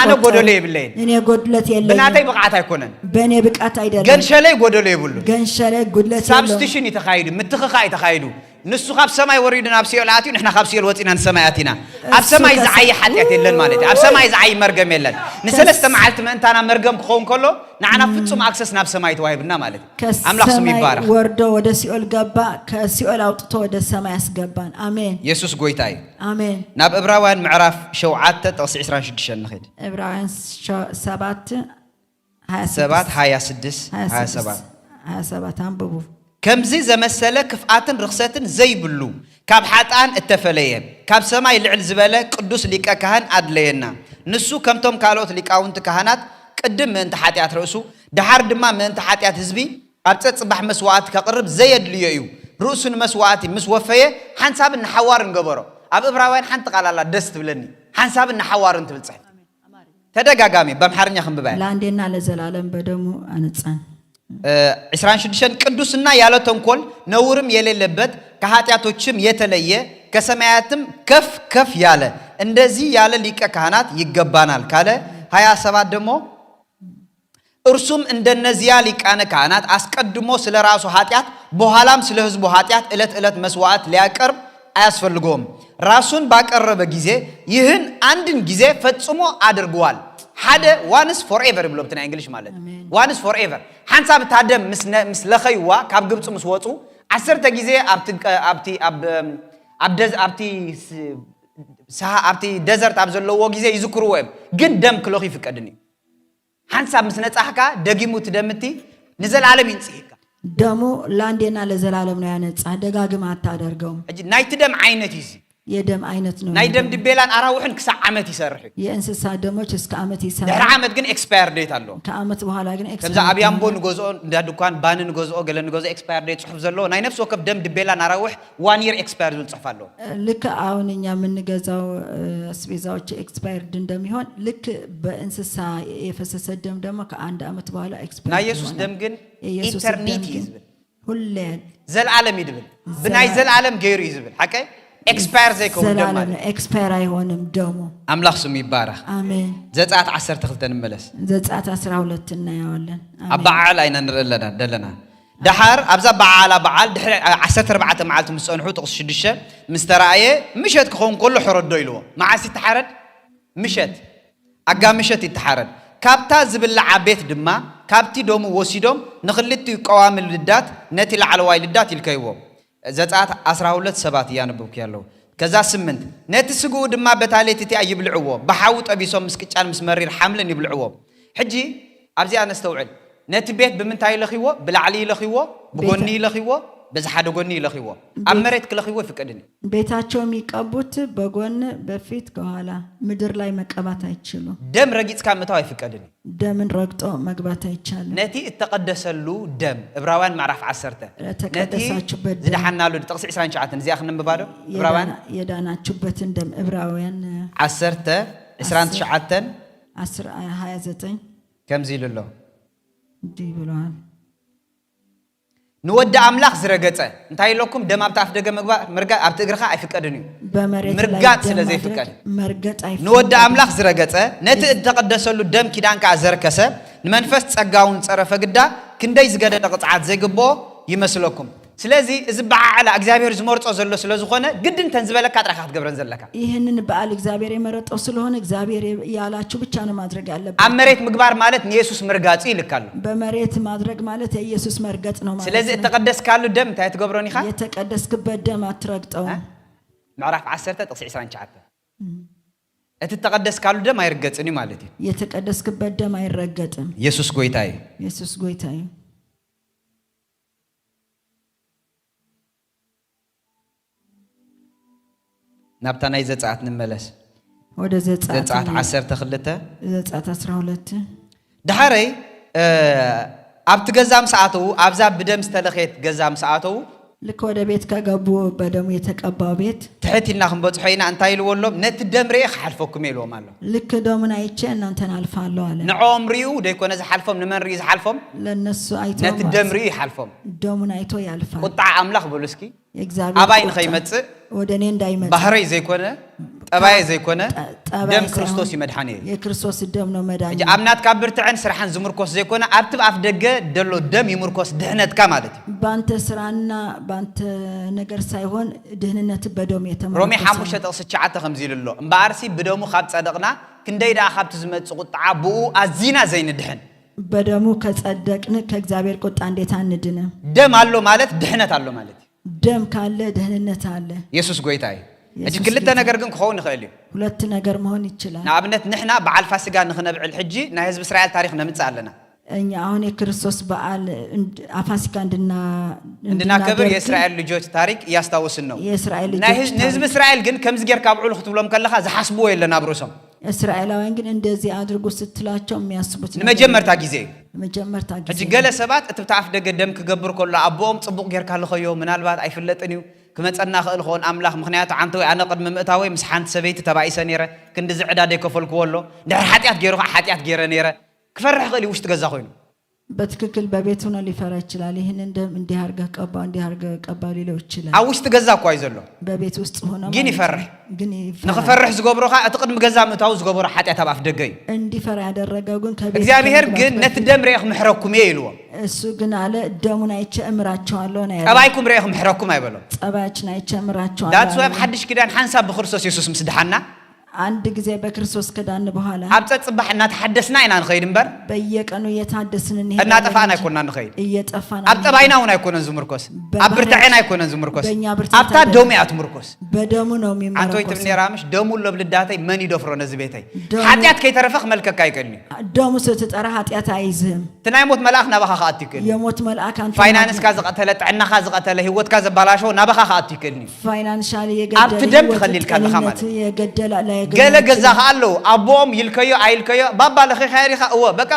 أنا قدلو يبلين أنا قدلت يلين بناتي بقعت يكونن بني بقعت يدلين جنشلي قدلو يبلو جنشلي قدلت سبستيشن يتخايل متخاي تخايلو نسو خاب سماي وريدنا بسيولاتي ونحن خاب سيول وطينا سماياتنا أب سماي زعي حتيات يلن مالتي أب سماي زعي مرقم يلن نسل استمعلت من أنت أنا مرقم خون كله نعنا فتسو معكسس ناب سماي تواهبنا مالتي أملاح سمي بارخ وردو ودا سيول قبا كسيول أوتطو ودا سماي اسقبان آمين يسوس قويتاي آمين ناب إبراوان معراف شوعات تقصي 26 نخيد إبراوان سبات هاي سدس هاي سبات هم ببو كمزي زمسله كفاتن رخصتن زي بلو كاب حاتان التفليه كاب سماي لعل زباله قدوس ليقا كهان ادلينا نسو كمتم كالوت ليقاونت كهانات قدم من تحاتيات رؤسو دحر دما من تحاتيات حزبي ابص صباح مسواعت كقرب زيد ليو رؤسن مسواعتي مسوفيه حنساب نحوار نغبرو اب ابراوين حنت قالالا دست بلني حنساب نحوار انت بتصح تدغاغامي بمحرنيا خنببا لاندينا لزلالم بدمو انصان 26 ቅዱስና ያለ ተንኮል ነውርም የሌለበት ከኃጢያቶችም የተለየ ከሰማያትም ከፍ ያለ እንደዚህ ያለ ሊቀ ካህናት ይገባናል ካለ 27 ደግሞ እርሱም እንደነዚያ ሊቃነ ካህናት አስቀድሞ ስለ ራሱ ኃጢአት በኋላም ስለ ሕዝቡ ኃጢአት ዕለት መስዋዕት ሊያቀርብ አያስፈልገውም ራሱን ባቀረበ ጊዜ ይህን አንድን ጊዜ ፈጽሞ አድርጓል ሓደ once forever ብሎ በትና እንግሊሽ ማለት once forever ሓንሳብ ታደም ምስ ለኸይዋ ካብ ግብጽ ምስ ወጡ 10 ጊዜ ኣብቲ ደዘርት ኣብ ዘለዎ ጊዜ ይዝክሩዎ ግን ደም ክለኺ ይፍቀድኒ ሓንሳብ ምስ ነጻሕካ ደጊሙ ትደምቲ ንዘላለም ይንጽሕካ ደሙ ላንዴና ለዘላለም ነው ያነጻ ደጋግማ አታደርገውም ናይቲ ደም አይነት ይዚ የደም አይነት ነው ናይ ደም ድቤላን አራውሕን ክሳ ዓመት ይሰርሕ የእንስሳ ደሞች እስከ ዓመት ይሰርሕ ድሕሪ ዓመት ግን ኤክስፓየር ዴት ኣሎ ከዓመት በኋላ ግን ኤክስፓየር ከምዛ ኣብያምቦ ንገዝኦ እንዳድኳን ባን ንገዝኦ ገለ ንገዝኦ ኤክስፓየር ዴት ጽሑፍ ዘሎ ናይ ነፍስ ወከፍ ደም ድቤላን አራውሕ 1 year ኤክስፓየር ዝብል ጽሑፍ ኣሎ ልክ አሁን እኛ የምንገዛው ስፔዛዎች ኤክስፓየርድ እንደሚሆን ልክ በእንስሳ የፈሰሰ ደም ደግሞ ከአንድ ዓመት በኋላ ኤክስፓየር ናይ ኢየሱስ ደም ግን ኢተርኒቲ ይዝብል ሁሌ ዘላለም ይድብል ብናይ ዘላለም ገይሩ ይዝብል ሓቀ ኤክስፓየር ዘይከውን ደም ማለት ኤክስፓየር አይሆንም ደሙ አምላክ ስሙ ይባረክ አሜን ዘጻት 12 እንመለስ ዘጻት 12 እናያለን አባዓል አይና ንረለና ደለና دحر أبزا بعالا بعال دحر 14 معالت مسونحو تقص 6 مسترعيه مشت كون كله حرد دويلو مع ست حرد مشت اقا مشت يتحرد كابتا زبل عبيت دما كابتي دوم وسيدوم نخلتي قوام اللدات نتي العلواي لدات الكيو زات 12 7 يانبوك يالو كذا 8 نتي سغو دما بتاليتي يبلعو بحاوط ابيسو مسكጫን مسمرير حملن يبلعو حجي ابزي انا استوعب نت بيت بمنتاي لخيوه بالعلي لخيوه بغني لخيوه بزحد غني لخيوه امريت كلخيوه فقدني ቤታቸው የሚቀቡት በጎን በፊት ከኋላ ምድር ላይ መቀባት አይችሉ ደም ረጊጽ ካመታው አይፈቀድኒ ደምን ረግጦ መግባት አይቻልም ነቲ ተቀደሰሉ ደም ዕብራውያን ምዕራፍ 10 ተቀደሳችሁበት ዝደሐናሉ ጥቅስ 29 እዚያ ክንብባዶ ዕብራውያን የዳናችሁበትን ደም ዕብራውያን 10 29 10 29 ከምዚ ይልሎ دي بلوان نود أملاخ زرقته انتهي لكم دم أبتعرف دقة مرقات أبتقرخا أي فكرني مرقات سلازي فكر نود أملاخ زرقته نت تقدس له دم كيدان كعزر كسب نمنفس تسقاون صرف قدا كندايز قدا تقطعات زي قبو يمسلكم سلازي إذا على أجزابير زمرت أزلوا سلازو خونه جدا تنزبلك كاترخات قبرن زلكا ይሄንን በአል እግዚአብሔር የመረጠ ስለሆነ እግዚአብሔር ያላችሁ ብቻ ነው ማድረግ ያለበት አመሬት ምግባር ማለት ኢየሱስ መርጋጽ ይልካሉ በመሬት ማድረግ ማለት የኢየሱስ መርገጥ ነው ማለት ስለዚህ ተቀደስ ካሉ ደም ታይ ተገብሮኒ ኻ የተቀደስክበት ደም አትረግጠው ምዕራፍ 10 ጥቅስ 29 እቲ ተቀደስ ካሉ ደም አይረገጽኒ ማለት የተቀደስክበት ደም አይረገጥም ኢየሱስ ጎይታዬ ኢየሱስ ጎይታዬ نبتنا يزعت نملس وده زعت 10 تخلته زعت 12 دحري ابت ገዛም ሰዓቱ አብዛ በደም ዝተለኸት ገዛም ሰዓቱ ልክ ወደ ቤት ከገቡ በደሙ የተቀባው ቤት ትሕቲና ክንበጽሖይና እንታይ ይልወሎም ነቲ ደምሪ ይሓልፈኩም ይልዎም አለ ልክ ደሙን አይቼ እናንተን አልፋለሁ አለ ንዖምሪው ደይኮነ ዝሓልፎም ንመንሪ ዝሓልፎም ለነሱ አይቶ ነቲ ደምሪ ይሓልፎም ደሙን አይቶ ያልፋል ቁጣ አምላኽ ብሉስኪ እግዚአብሔር አባይን ኸይመጽእ ወደኔ እንዳይመጣ ባህሪ ዘይኮነ ጠባይ ዘይኮነ ደም ክርስቶስ ይመድሓኒ የክርስቶስ ደም ነው መዳኝ አምናት ካብርትዕን ስራሕን ዝምርኮስ ዘይኮነ ኣብቲ አፍ ደገ ደሎ ደም ይምርኮስ ድህነትካ ማለት ባንተ ስራና ባንተ ነገር ሳይሆን ድህነነት በደም የተመረኮሰ ሮሚ 5 ጥቅስ 9 ከምዚ ይልሎ እምባርሲ በደሙ ካብ ጸደቅና ክንደይዳ ካብቲ ዝመጽእ ቁጣ ብኡ አዚና ዘይንድህን በደሙ ከጸደቅን ከእግዚአብሔር ቁጣ እንዴት አንድነ ደም አሎ ማለት ድህነት አሎ ማለት ደም ካለ ድህነት አለ ኢየሱስ ጎይታይ እጂ ክልተ ነገር ግን ክኸውን ይኽእል እዩ ሁለት ነገር መሆን ይችላል ንኣብነት ንሕና በዓል ፋሲጋ ንኽነብዕል ሕጂ ናይ ህዝቢ እስራኤል ታሪክ ነምጽእ ኣለና እኛ አሁን የክርስቶስ በዓል ፋሲካ እንድናከብር የእስራኤል ልጆች ታሪክ ያስታውስን ነው የእስራኤል ልጆች ህዝቢ እስራኤል ግን ከምዚ ጌርካ ብዑል ክትብሎም ከለኻ ዝሓስብዎ የለን ኣብርሶም እስራኤላውያን ግን እንደዚህ አድርጎ ስትላቸው የሚያስቡት ንመጀመርታ ጊዜ ጊዜ እጂ ገለ ሰባት እትብታ ኣፍ ደገ ደም ክገብር ከሎ ኣቦኦም ጽቡቕ ጌርካ ለኸዮ ምናልባት ኣይፍለጥን እዩ ክመጸና ክእል ኾን ኣምላኽ ምኽንያቱ ዓንተ ወይ ኣነ ቅድሚ ምእታወይ ምስ ሓንቲ ሰበይቲ ተባኢሰ ነይረ ክንዲ ዝዕዳ ደይከፈልክዎ ኣሎ ድሕሪ ሓጢኣት ገይሩ ኃጢኣት ገይረ ነይረ ክፈርሕ ክእል ውሽጢ ገዛ ኮይኑ በትክክል በቤቱ ነው ሊፈራ ይችላል ይሄን እንዲህ አርገህ ቀባ ሊለው ይችላል አውሽት ገዛ እኮ አይዘሎ በቤት ውስጥ ሆነ ግን ይፈርህ ንኸፈርህ ዝገብሮኻ እትቅድም ገዛ ምታው ዝገብሮ ኃጢአት አፍ ደገይ እንዲፈራ ያደረገው ግን ከቤት እግዚአብሔር ግን ነት ደም ረይኽ ምሕረኩም ይልዎ እሱ ግን አለ ደሙን አይቼ እምራቸዋለሁ ነው ያለው ጸባይኩም ረይኽ ምሕረኩም አይበሎ ጸባያችን አይቼ እምራቸዋለሁ ዳትስ ወብ ሐድሽ ኪዳን ሐንሳብ በክርስቶስ ኢየሱስ ምስድሐና አንድ ጊዜ በክርስቶስ ከዳን በኋላ አብጸጽ ጽባህና ተሐደስና ኢና ንኸይድ እንበር በየቀኑ እየታደስን እንሄድ እና ጠፋና አይኮንና ንኸይድ እየጠፋና አብጠባይናውን አይኮነን ዝምርኮስ አብርታዕና አይኮነን ዝምርኮስ አብታ ዶሚያት ምርኮስ በደሙ ነው የሚመረኮስ አንተ ወይ ትብኔራምሽ ደሙ ለብልዳተይ መን ይደፍሮ ነዚ ቤተይ ኃጢአት ከይተረፈኽ መልከካ አይቀኒ ደሙ ስትጠራ ኃጢአት አይዝም ትናይ ሞት መልአክ ናባኻ አትይከኒ የሞት መልአክ አንተ ፋይናንስ ካዝቀተለ ጥዕናኻ ዝቀተለ ህይወት ካዘባላሾ ናባኻ አትይከኒ ፋይናንሻሊ የገደለ አብት ደም ትኸሊልካ ለኻ ማለት የገደለ ላይ ገለ ገዛኻ አለው አቦም ይልከዮ አይልከዮ ባባ ለኺ ኸይሪኻ እወ በቃ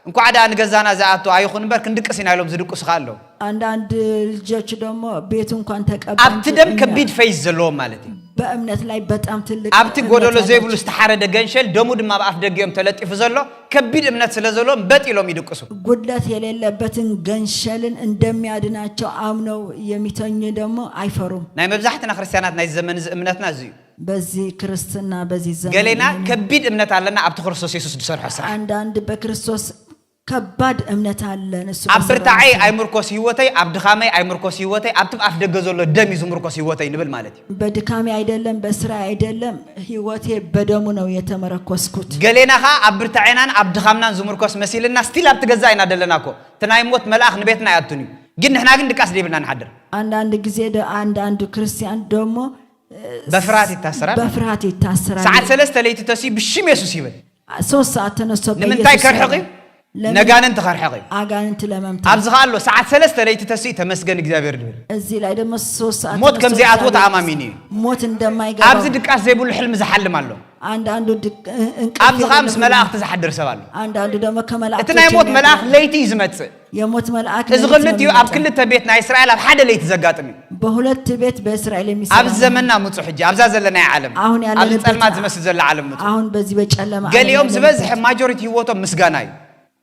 እንኳ አዳ ንገዛና ዘአቶ አይኹን በር ክንድቅስ ይናሎም ዝድቅስ ካለው አንዳንድ ልጆች ደግሞ ቤቱ እንኳን ተቀበል አብት ደም ከቢድ ፌዝ ዘሎ ማለት በእምነት ላይ በጣም ትልቅ አብት ጎደሎ ዘይብሉ ዝተሐረደ ገንሸል ደሙ ድማ በአፍ ደገም ተለጥፍ ዘሎ ከቢድ እምነት ስለዘሎ በጥሎም ይድቅሱ ጉድለት የሌለበትን ገንሸልን እንደሚያድናቸው አምነው የሚተኙ ደግሞ አይፈሩም ናይ መብዛሕትና ክርስቲያናት ናይ ዘመን እምነትና እዙ በዚህ ክርስትና በዚህ ዘመን ገሌና ከቢድ እምነት አለና አብት ክርስቶስ ኢየሱስ ድሰርሖ ስራ አንዳንድ በክርስቶስ ከባድ እምነት አለን እሱ አብርታዓይ አይምርኮስ ህይወተይ አብድኻመይ አይምርኮስ ህይወተይ አብትም አፍ ደገ ዘሎ ደም ይዝምርኮስ ህይወተይ ንብል ማለት በድካሜ አይደለም በስራ አይደለም ህይወቴ በደሙ ነው የተመረኮስኩት ገሌናኻ አብርታዓይናን አብድኻምናን ዝምርኮስ መሲልና ስቲል አብት ገዛ አይና ደለናኮ ተናይ ሞት መልአክ ንቤትና ያቱኒ ግን ንሕና ግን ድቃስ ደብልና ንሓድር አንዳንድ ጊዜ አንዳንድ ክርስቲያን ደግሞ በፍርሃት ይታሰራል ሰዓት 3 ለይቲ ተሲ ብሽም ኢየሱስ ይብል 3 ሰዓት ተነስቶ ለምንታይ ከርሕቂ ነጋነን ተኸርሕቂ አጋንንት ለመምታት አብዝኻሎ ሰዓት 3 ለይቲ ተሲ ተመስገን እግዚአብሔር ድብል እዚህ ላይ ደግሞ 3 ሰዓት ሞት ከምዚ አትወ ተአማሚኒ ሞት እንደማይገባ አብዝ ድቃስ ዘይብሉ ሕልም ዝሐልም ኣሎ አንዳንዱ አብዝኻ ምስ መላእክት ዝሐድር ሰብ ኣሎ አንዳንዱ ደግሞ ከመላእክት እቲ ናይ ሞት መልአክ ለይቲ ዝመጽእ የሞት መልአክ እዚ ክልቲኡ ኣብ ክልተ ቤት ናይ እስራኤል ኣብ ሓደ ለይቲ ዘጋጥም በሁለት ቤት በእስራኤል የሚሰራ ኣብ ዘመንና ምጹ ሕጂ ኣብዛ ዘለና ዓለም ኣብ ጸልማት ዝመስል ዘላ ዓለም ምጹ አሁን በዚህ በጨለማ ገሊኦም ዝበዝሕ ማጆሪቲ ህይወቶም ምስጋና እዩ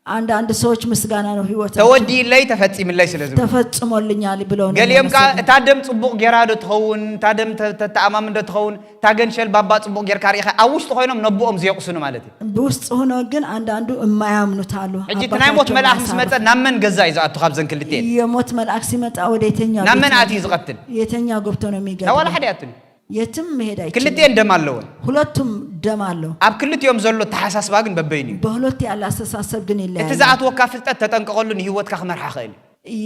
አንዳንድ ሰዎች ምስጋና ነው ህይወታቸው ተወዲለይ ተፈጽምለይ ስለዚህ ተፈጽሞልኛል ብለው ነው ገሊኦም ካ ታደም ጽቡቅ ጌራዶ ተኸውን ታደም ተተአማም እንደ ተኸውን ታገንሸል ባባ ጽቡቅ ጌር ካሪኻ አውሽጥ ኮይኖም ነብኦም ዝየቁስኑ ማለት እዩ በውስጥ ሆኖ ግን አንዳንዱ የማያምኑት አሉ እጂ ትናይ ሞት መልአክ ምስመጸ ናመን ገዛ ይዛቱ ካብ ዘንክልቴ የሞት መልአክ ሲመጣ ወደ የተኛው ናመን አቲ ዝቀትል የተኛው ገብቶ ነው የሚገባ ወላ ሐዲያቱን የትም መሄድ አይችልም ክልቴ እንደም አለው ሁለቱም ደም አለው አብ ክልቴዮም ዘሎ ተሐሳስባ ግን በበይኒ በሁለት ያለ አስተሳሰብ ግን ይለያል እቲ ዘአት ወካ ፍልጠት ተጠንቀቀሉን ህይወት ካ ክመርሓ ኸይል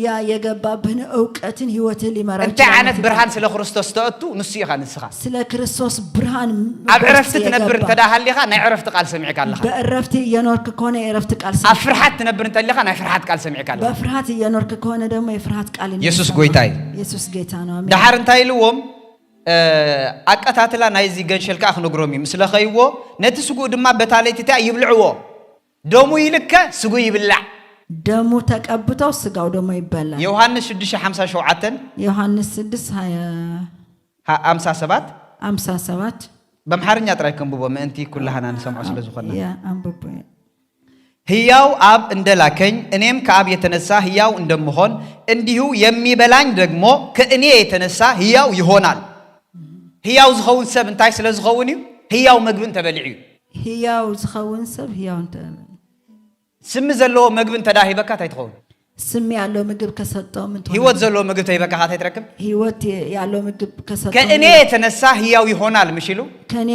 ያ የገባብህን ዕውቀትን ህይወትን ሊመራ እንተ ዓነት ብርሃን ስለ ክርስቶስ ተአቱ ንሱ ይኻ ንስኻ ስለ ክርስቶስ ብርሃን ኣብ ዕረፍቲ ትነብር እንተዳሃሊኻ ናይ ዕረፍቲ ቃል ሰሚዕካ ኣለኻ በዕረፍቲ እየኖርክ ከሆነ የዕረፍቲ ቃል ኣብ ፍርሃት ትነብር እንተለኻ ናይ ፍርሃት ቃል ሰሚዕካ ኣለኻ በፍርሃት እየኖርክ ከሆነ ደግሞ የፍርሃት ቃል ኢየሱስ ጎይታይ ኢየሱስ ጌታ ነው አሜን ዳሓር እንታይ ኢልዎም አቀታትላ ናይዚ ገንሸልካ ክነግሮም ምስለ ኸይዎ ነቲ ስጉ ድማ በታለይቲታ ይብልዕዎ ደሙ ይልከ ስጉ ይብላዕ ደሙ ተቀብተው ስጋው ደግሞ ይበላል ዮሐንስ 6:57 ዮሐንስ 6:57 በመሐርኛ ጥራይ ከንብቦ ምእንቲ ኩላህና ንሰምዖ ስለዝኾነ ያ አንብቦ ሕያው አብ እንደላከኝ እኔም ከአብ የተነሳ ሕያው እንደምሆን እንዲሁ የሚበላኝ ደግሞ ከእኔ የተነሳ ሕያው ይሆናል ሕያው ዝኸውን ሰብ እንታይ ስለ ዝኸውን እዩ ሕያው ምግብን ተበሊዕ እዩ ሕያው ዝኸውን ሰብ ሕያው እንተበሊዕ ስም ዘለዎ ምግብ እንተዳሂበካ እንታይ ትኸውን ስም ያለው ምግብ ከሰጠው ምን ትሆን ሕይወት ዘለዎ ምግብ ተይበካ እንታይ ትረክብ ሕይወት ያለው ምግብ ከሰጠው ከእኔ የተነሳ ሕያው ይሆናል ምሽሉ ከእኔ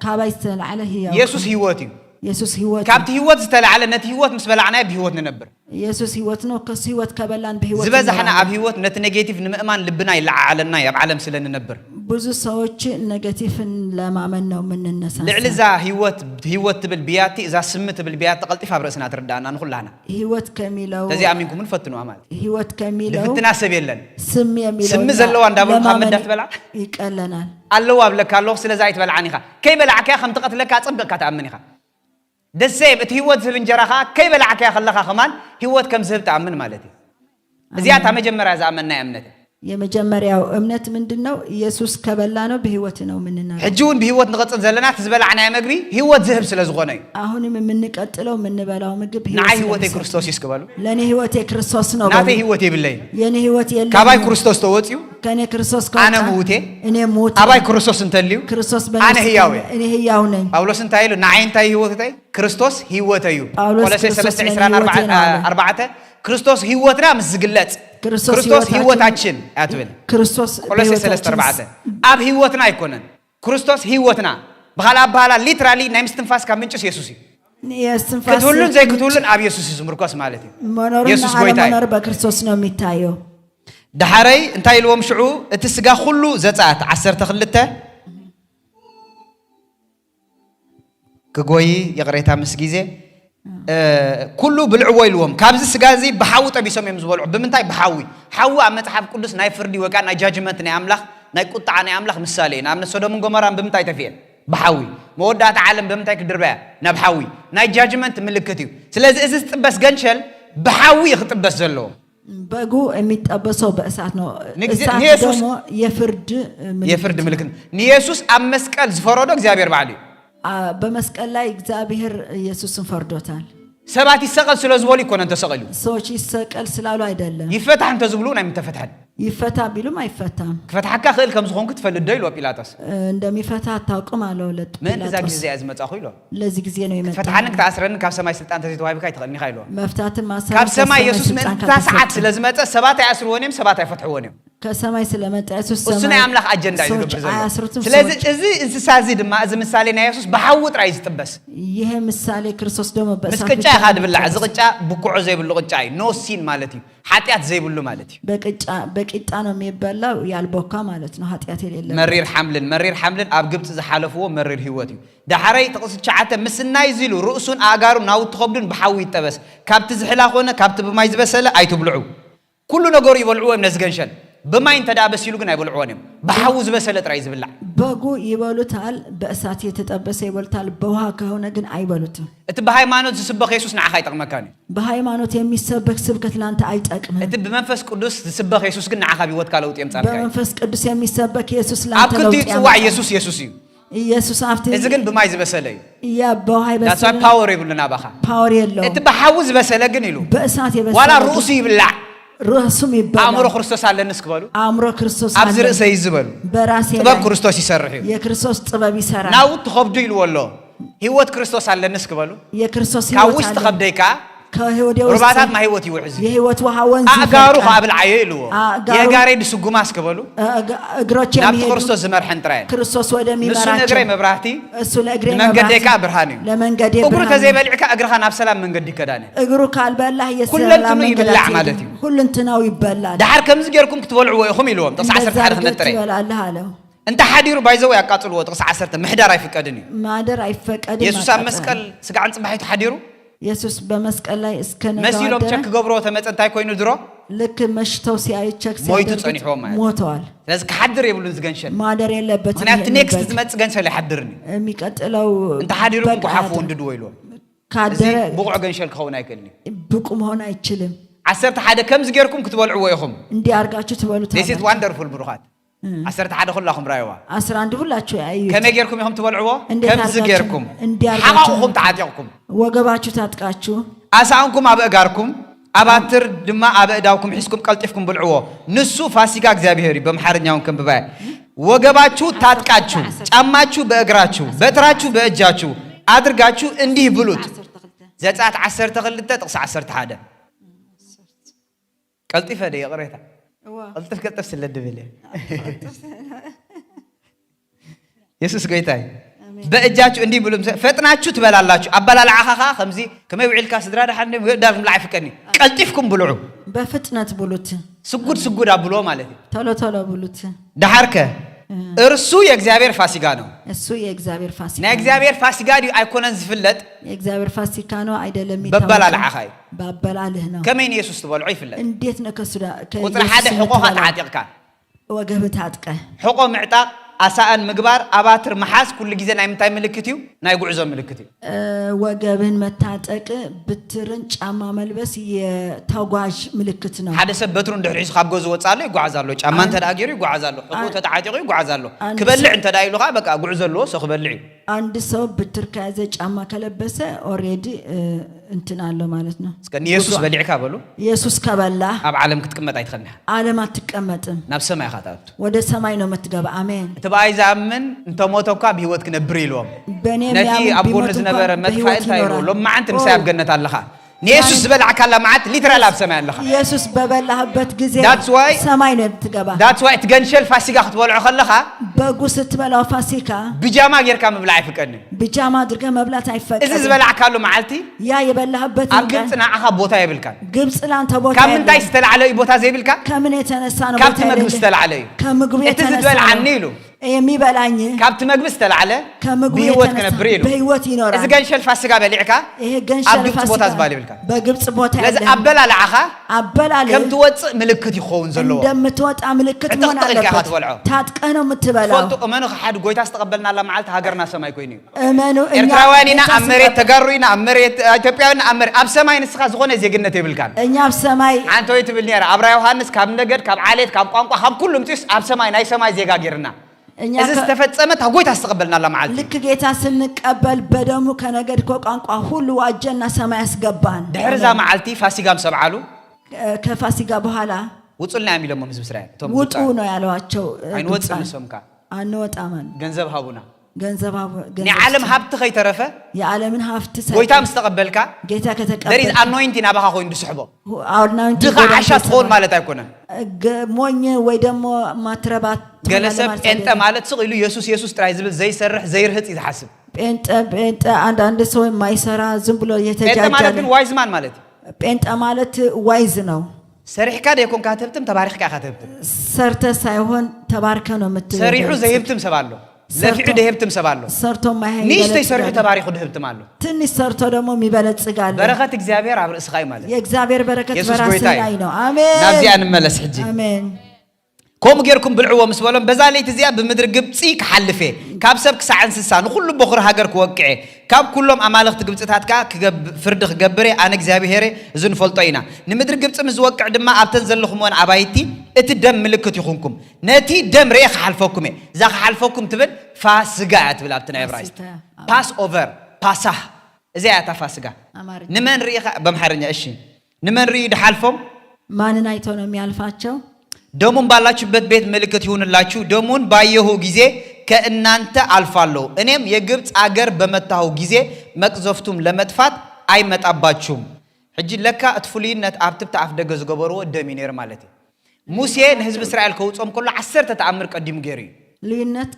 ካባይ ዝተላዕለ ሕያው ኢየሱስ ሕይወት እዩ ኢየሱስ ሕይወት ካብቲ ሕይወት ዝተላዕለ ነቲ ሕይወት ምስ በላዕና ብሕይወት ንነብር ኢየሱስ ሕይወት ነው ከሱ ሕይወት ከበላን በሕይወት ዝበዛሕና ኣብ ሕይወት ነቲ ኔጌቲቭ ንምእማን ልብና ይለዓዓለና ኣብ ዓለም ስለንነብር ብዙ ሰዎች ኔጌቲቭን ለማመን ነው የምንነሳሳ ልዕልዛ ሕይወት ትብል ቢያቲ እዛ ስም ትብል ቢያቲ ቀልጢፋ ብርእስና ትርዳእና ንኹላህና ሕይወት ከሚለው ተዚ ኣሚንኩም ንፈትኑዋ ማለት ሕይወት ከሚለው ልፍትና ሰብ የለን ስም የሚለው ስም ዘለዋ እንዳብሉ ካብ ምዳ ትበልዓ ይቀለናል ኣለዋ ብለካ ኣለኹ ስለዛ ይትበልዓኒ ኢኻ ከይበላዕከያ ከም ትቐትለካ ፅብቕካ ተኣምን ኢኻ ደሰብ እቲ ሕይወት ዝህብ እንጀራኻ ከይበላዕከያ ከለኻ ኸማን ሕይወት ከም ዝህብ ተኣምን ማለት እዩ እዚኣ እታ መጀመርያ ዝኣመናይ እምነት የመጀመሪያው እምነት ምንድነው? ኢየሱስ ከበላ ነው በህይወት ነው ምንናገር። ሕጂውን በህይወት ንቀጽል ዘለና ተዝበላዕና ምግቢ ህይወት ዝህብ ስለዝኾነ እዩ። አሁንም የምንቀጥለው የምንበላው ምግብ ንዓይ ህይወቴ ክርስቶስ ይስከበሉ። ለኔ ህይወቴ ክርስቶስ ነው። ናቴ ህይወቴ ይብለይ የኔ ህይወት የለም። ካባይ ክርስቶስ ተወጽዩ ከኔ ክርስቶስ ከ አነ ሙቴ እኔ ሞት አባይ ክርስቶስ እንተልዩ ክርስቶስ አነ ህያው እኔ ህያው ነኝ። ጳውሎስ እንታይሉ ንዓይ እንታይ ህይወተይ ክርስቶስ ህይወተዩ ቆሎሴ 3:24 ክርስቶስ ህይወትና ምስግለጽ ክርስቶስ ህይወታችን አትብል ክርስቶስ ቆሎሴ 3:4 አብ ህይወትና አይኮነን ክርስቶስ ህይወትና በኋላ ሊትራሊ ናይ ምስትንፋስ ካብ ምንጭስ ኢየሱስ እዩ ክትሁሉን ዘይክትሁሉን አብ ኢየሱስ ዝምርኮስ ማለት እዩ ኢየሱስ ጎይታ መኖር በክርስቶስ ነው የሚታየው። ዳሐረይ እንታይ ኢልዎም ሽዑ እቲ ስጋ ሁሉ ዘጻት 12 ክጎይ የቅሬታ ምስ ጊዜ ኩሉ ብልዕዎ ኢልዎም ካብዚ ስጋ እዚ በሓዊ ጠቢሶም እዮም ዝበልዑ። ብምንታይ በሓዊ ሓዊ ኣብ መጽሓፍ ቅዱስ ናይ ፍርዲ ወቃ ናይ ጃጅመንት ናይ ኣምላኽ ናይ ቁጣዓ ናይ ኣምላኽ ምሳሌ እዩ። ንኣብነት ሶዶምን ጎሞራን ብምንታይ ተፍየን? በሓዊ መወዳእታ ዓለም ብምንታይ ክድርበያ? ናብ ሓዊ ናይ ጃጅመንት ምልክት እዩ። ስለዚ እዚ ዝጥበስ ገንሸል በሓዊ ይኽጥበስ ዘለዎ በጉ የሚጠበሰው በእሳት ነው። እሳት ደግሞ የፍርድ ምልክት ንኢየሱስ ኣብ መስቀል ዝፈረዶ እግዚአብሔር ባዕሉ እዩ። በመስቀል ላይ እግዚአብሔር ኢየሱስን ፈርዶታል። ሰባት ይሰቀል ስለዝበሉ ይኮነን ተሰቀሉ። ሰዎች ይሰቀል ስላሉ አይደለም። ይፈታህ እንተ ዝብሉ ናይ ምተፈታህ ይፈታ ቢሉም አይፈታም። ክፈታህካ ክእል ከም ዝኾንኩ ትፈልጥ ዶ ኢሎ ጲላጦስ። እንደሚፈታ አታውቅም አለው ለጲላጦስ። ምን እዛ ጊዜ ያዝመጻኹ ኢሎ ለዚህ ጊዜ ነው የመጣው። ፈታህን ከተአስረን ካብ ሰማይ ስልጣን ተዘይተዋይብካ ይተኸልኒ ኢሎ መፍታትን ማሰራት ካብ ሰማይ ኢየሱስ ምንታ ሰዓት ስለዝመጸ ሰባት አይአስሩዎንም ሰባት አይፈትሑዎንም። ከሰማይ ስለመጣ ኢየሱስ ሰማይ እሱና አምላኽ አጀንዳ ይገብር ዘሎ። ስለዚህ እዚ እንስሳ እዚ ድማ እዚ ምሳሌ ናይ ኢየሱስ በሓዊ ጥራይ ዝጥበስ ይሄ ምሳሌ ክርስቶስ ደግሞ በእሳት ቅጫ ይኻድብላ እዚ ቅጫ ብኩዑ ዘይብሉ ቅጫ እዩ። ኖ ሲን ማለት እዩ ኃጢአት ዘይብሉ ማለት እዩ። በቂጣ ነው የሚበላው ያልቦካ ማለት ነው ኃጢአት የሌለው። መሪር ሐምልን ኣብ ግብጽ ዝሓለፍዎ መሪር ህይወት እዩ። ዳሕረይ ተቕስቻዓተ ምስናይ ዝሉ ርእሱን ኣጋሩ ናውቲ ኸብዱን በሓዊ ይጠበስ። ካብቲ ዝሕላ ኾነ ካብቲ ብማይ ዝበሰለ ኣይትብልዑ። ኩሉ ነገሩ ይበልዑ እዮም ነዝገንሸል በማይ እንተዳበስ ይሉ ግን አይበልዑን እዮም። በሓዊ ዝበሰለ ጥራይ ዝብላዕ በጉ ይበሉታል። በእሳት የተጠበሰ ይበሉታል። በውሃ ከሆነ ግን አይበሉትም። እቲ በሃይማኖት ዝስበኽ ኢየሱስ ንዓኻ ይጠቅመካኒ። በሃይማኖት የሚሰበክ ስብከት ላንተ አይጠቅምም። እቲ በመንፈስ ቅዱስ ዝስበኽ ኢየሱስ ግን ንዓኻ ቢወትካ ለውጥ የምጻልካ። በመንፈስ ቅዱስ የሚሰበክ ኢየሱስ ላንተ ለውጥ ያምጣል። አብ ጽዋዕ ኢየሱስ እዩ። ኢየሱስ አፍቲ እዚ ግን በማይ ዝበሰለ እዩ። ያ በውሃ ይበሰለ ዳታ ፓወር ይብልና ባኻ ፓወር የለውም። እቲ በሓዊ ዝበሰለ ግን ኢሉ በእሳት የበሰለ ዋላ ርእሱ ይብላዕ ራሱም ይባላል። አእምሮ ክርስቶስ አለንስ ክበሉ አእምሮ ክርስቶስ አለ አብዝ ርእሰ ይዝበሉ በራሴ ጥበብ ክርስቶስ ይሰርሕ እዩ። የክርስቶስ ጥበብ ይሰራል። ናው ተኸብዱ ይልወሎ ህይወት ክርስቶስ አለንስ ክበሉ የክርስቶስ ህይወት ካውስ ተኸብደይካ ከህይወት ርባታት ማ ህይወት ይውዕዝ የህይወት ውሃ ወንዝ አጋሩ ካብል አየ ይልዎ የጋሬ ድስጉማስ ክበሉ እግሮች የሚሄዱ ክርስቶስ ዝመርሐን ጥራይ ክርስቶስ ወደሚመራቸው እሱ ነግሬ መብራህቲ እሱ ለእግሬ መንገዴካ ብርሃን እዩ። ለመንገዴ እግሩ ተዘይበልዕካ እግርኻ ናብ ሰላም መንገዲ ይከዳነ እግሩ ካልበላህ የሰላም መንገድ ይብላዕ ማለት እዩ። ሁሉንትናው ይበላል። ዳሕር ከምዚ ጌርኩም ክትበልዕዎ ኢኹም ኢልዎም ጥቅስ 11 ክነጥረ ይበላልህ አለው። እንተ ሓዲሩ ባይዘው ያቃጽልዎ ጥቅስ 10 ምሕዳር አይፈቀድን እዩ። ማደር አይፈቀድም። ኢየሱስ ኣብ መስቀል ስጋን ጽባሒቱ ሓዲሩ ኢየሱስ በመስቀል ላይ እስከ ነገ መስይሎም ቸክ ገብሮ ተመጸንታይ ኮይኑ ድሮ ልክ መሽተው ሲያይ ቸክ ሲያደርግ ሞተዋል። ስለዚህ ከሐድር የብሉን ዝገንሸል ማደር የለበትም። ምክንያት ኔክስት ዝመጽ ገንሸል ይሐድርኒ የሚቀጥለው እንተ ሓዲሩ እንኳ ወንድዱ ወይሎ ካደረ ብቁዕ ገንሸል ከሆነ አይከልኒ ብቁ መሆን አይችልም። 11 ከምዝ ጌርኩም ክትበልዑ ወይኹም እንዲህ አርጋችሁ ትበሉታላችሁ። this is wonderful ብሩኻት 11 ሁላኩም ራይዋ 11 ሁላችሁ አዩት። ከመይ ጌርኩም ይኹም ትበልዑዎ ከምዝ ጌርኩም ሓቃቁኩም ተዓጢቕኩም ወገባችሁ ታጥቃችሁ አሳንኩም ኣብ እጋርኩም አባትር ድማ ኣብ እዳውኩም ሒስኩም ቀልጢፍኩም ብልዕዎ ንሱ ፋሲካ እግዚአብሔር በመሐረኛውን ከምበባይ ወገባችሁ ታጥቃችሁ ጫማችሁ በእግራችሁ በትራችሁ በእጃችሁ አድርጋችሁ እንዲህ ብሉት። ዘጸአት 12 ጥቅስ 11 ቀልጢፈ ደ ይቅሬታ ቀልጥፍ ስለድብል ኢየሱስ ጌታዬ በእጃችሁ እንዲህ ብሉም ፈጥናችሁ ትበላላችሁ። አበላልዓኻ ከምዚ ከመይ ውዒልካ ስድራ ዳሕን ዳርም ላይ ፍቀኒ ቀልጢፍኩም ብልዑ በፍጥነት ብሉት። ስጉድ አብሎ ማለት ቶሎ ብሉት። ዳሕርከ እርሱ የእግዚአብሔር ፋሲካ ነው። እሱ የእግዚአብሔር ፋሲካ ናይ እግዚአብሔር ፋሲካ ዲ አይኮነን ዝፍለጥ የእግዚአብሔር ፋሲካ ነው አይደለም። በበላልዓኻ በበላልህ ነው። ከመይ ኢየሱስ ትበልዑ ይፍለጥ እንዴት ነው ከሱዳ ቁጥር 1 ሕቆኻ ተዓጢቕካ ወገብህ ታጥቀ ሕቆ ምዕጣቅ አሳአን ምግባር አባትር መሐስ ኩሉ ጊዜ ናይ ምንታይ ምልክት እዩ ናይ ጉዕዞ ምልክት እዩ ወገብን መታጠቅ ብትርን ጫማ መልበስ የተጓዥ ምልክት ነው ሓደ ሰብ በትሩን ድሕሪሱ ካብ ገዙ ወጻሎ ይጓዓዛሎ ጫማን ተዳጊሩ ይጓዓዛሎ ሕቁ ተጣዓጢቁ ይጓዓዛሎ ክበልዕ እንተዳይሉኻ በቃ ጉዕዞ ኣለዎ ሰው ክበልዕ እዩ አንድ ሰው ብትር ከያዘ ጫማ ከለበሰ ኦሬዲ እንትን አለው ማለት ነው እስከ ኢየሱስ በልዕካ በሉ ኢየሱስ ከበላ ኣብ ዓለም ክትቀመጥ አይትኸና ዓለም አትቀመጥም ናብ ሰማይ ካታቱ ወደ ሰማይ ነው የምትገባ አሜን ተባይ ዛምን እንተሞተካ በህይወት ክነብር ይልዎም ነቲ አቦን ዝነበረ መጥፋእታ ይብሎ ማዓንት ምሳይ ኣብ ገነት ኣለኻ ኢየሱስ በልዓካላ ማዓት ሊትራል ኣብ ሰማይ ኣለኻ ኢየሱስ በበላህበት ጊዜ ሰማይ ነው የምትገባ that's why ትገንሸል ፋሲካ ክትበልዑ ከለኻ በጉስ ትበላው ፋሲካ ቢጃማ ጌርካ መብላዕ አይፈቀድን ቢጃማ አድርገህ መብላት አይፈቀድም እዚ ዝበልዓካሉ ማዓልቲ ያ የበላህበት ኣብ ግብጽ ናዓኻ ቦታ ይብልካን ግብጽ ላንተ ቦታ ካብ ምንታይ ዝተላዕለ ቦታ ዘይብልካ ከምን የተነሳ ነው ቦታ ምግብ ዝተላዕለ እዩ ከምግብ የተነሳ እቲ ዝበልዓኒ ኢሉ የሚበላኝ ካብቲ ምግብ ዝተላዕለ በህይወት ክነብር ኢሉ በህይወት ይኖራል እዚ ገንሸል ፋሲካ በሊዕካ ይሄ ገንሸል ፋሲካ ቦታ ዝባል ይብልካ በግብጽ ቦታ ለዚ አበላልዓኻ አበላል ከም ትወጽእ ምልክት ይኸውን ዘለዎ እንደምትወጣ ምልክት መሆን አለበት ታጥቀህ ነው የምትበላው ፎቶ እመኑ ሓደ ጎይታ ዝተቀበልና ለማዓልት ሃገርና ሰማይ ኮይኑ እመኑ ኤርትራውያንና ኣብ መሬት ተጋሩይና ኣብ መሬት ኢትዮጵያውያንና ኣብ መሬት ኣብ ሰማይ ንስኻ ዝኾነ ዜግነት ይብልካን እኛ ኣብ ሰማይ አንተ ወይ ትብል ነራ ኣብራ ዮሐንስ ካብ ነገድ ካብ ዓሌት ካብ ቋንቋ ካብ ኩሉ ምጥስ ኣብ ሰማይ ናይ ሰማይ ዜጋ ጌርና እዚ ዝተፈጸመ ታጎይታ ዝተቀበልና ለማዓልት ልክ ጌታ ስንቀበል በደሙ ከነገድ ከቋንቋ ሁሉ ዋጀና ሰማይ ያስገባን ድሕርዛ ማዓልቲ ፋሲጋም ሰብዓሉ ከፋሲጋ በኋላ ውጹልና የሚለው ህዝብ እስራኤል ውጡ ነው ያሏቸው አይንወጽም ሰምካ አንወጣማን ገንዘብ ሀቡና ገንዘብ የዓለም ሀብት ከይተረፈ የዓለምን ሀብት ጎይታ ምስተቀበልካ ጌታ ከተቀበል there is anointing አባኻ ኮይኑ ድስሕቦ anointing ድኻ ዓሻ ትኾን ማለት አይኮነን ሞኝ ወይ ደሞ ማትረባት ገለሰብ ጴንጠ ማለት ስቂሉ ኢየሱስ ጥራይ ዝብል ዘይሰርሕ ዘይርህጽ ይዝሐስብ ጴንጠ አንድ ሰው የማይሰራ ዝም ብሎ የተጃጃለ ጴንጠ ማለት ግን ዋይዝ ማን ማለት ጴንጠ ማለት ዋይዝ ነው ሰሪሕካ ደይኮን ካተብትም ተባሪኽካ ካተብትም ሰርተ ሳይሆን ተባርከ ነው የምትለው ሰሪሑ ዘይብትም ሰባሎ ለፊዑ ደህብትም ሰባሎ ሰርቶ ማይሄ ንሽተይ ሰሪሑ ተባሪኹ ደህብትም አሎ ትንሽ ሰርቶ ደግሞ የሚበለጽጋል በረከት እግዚአብሔር ኣብ ርእስኻ ማለት የእግዚአብሔር በረከት በራስህ ላይ ነው አሜን ናብዚያ እንመለስ ሕጂ አሜን كم غيركم بالعوة مسبولم بزاليت زيا بمدر قبصي كحلفه كاب سب كسع انسسا نخلو بخر هاجر كوقعي كاب كلهم امالخت قبصتاتكا فردخ غبري انا እግዚአብሔር زن فلطينا نمدر قبص مزوقع دما ابتن زلخم وان عبايتي اتدم ملكت يخونكم نتي دم ريخ حلفكم زا حلفكم تبل فاسغا تبل ابتنا ابرايس باس اوفر باسا زي تفاسغا نمن ريخ بمحرنيا እሺ نمن ري دحالفم ማንን አይቶ ነው የሚያልፋቸው ደሙን ባላችሁበት ቤት ምልክት ይሁንላችሁ ደሙን ባየሁ ጊዜ ከእናንተ አልፋለሁ እኔም የግብጽ አገር በመታው ጊዜ መቅዘፍቱም ለመጥፋት አይመጣባችሁም ሕጂ ለካ እትፉሊነት አብትብታ አፍደገ ዝገበርዎ ደሚኔር ማለት ሙሴ ለህዝብ እስራኤል ከውጾም ኩሉ 10 ተአምር ቀዲም ገሪ ልዩነት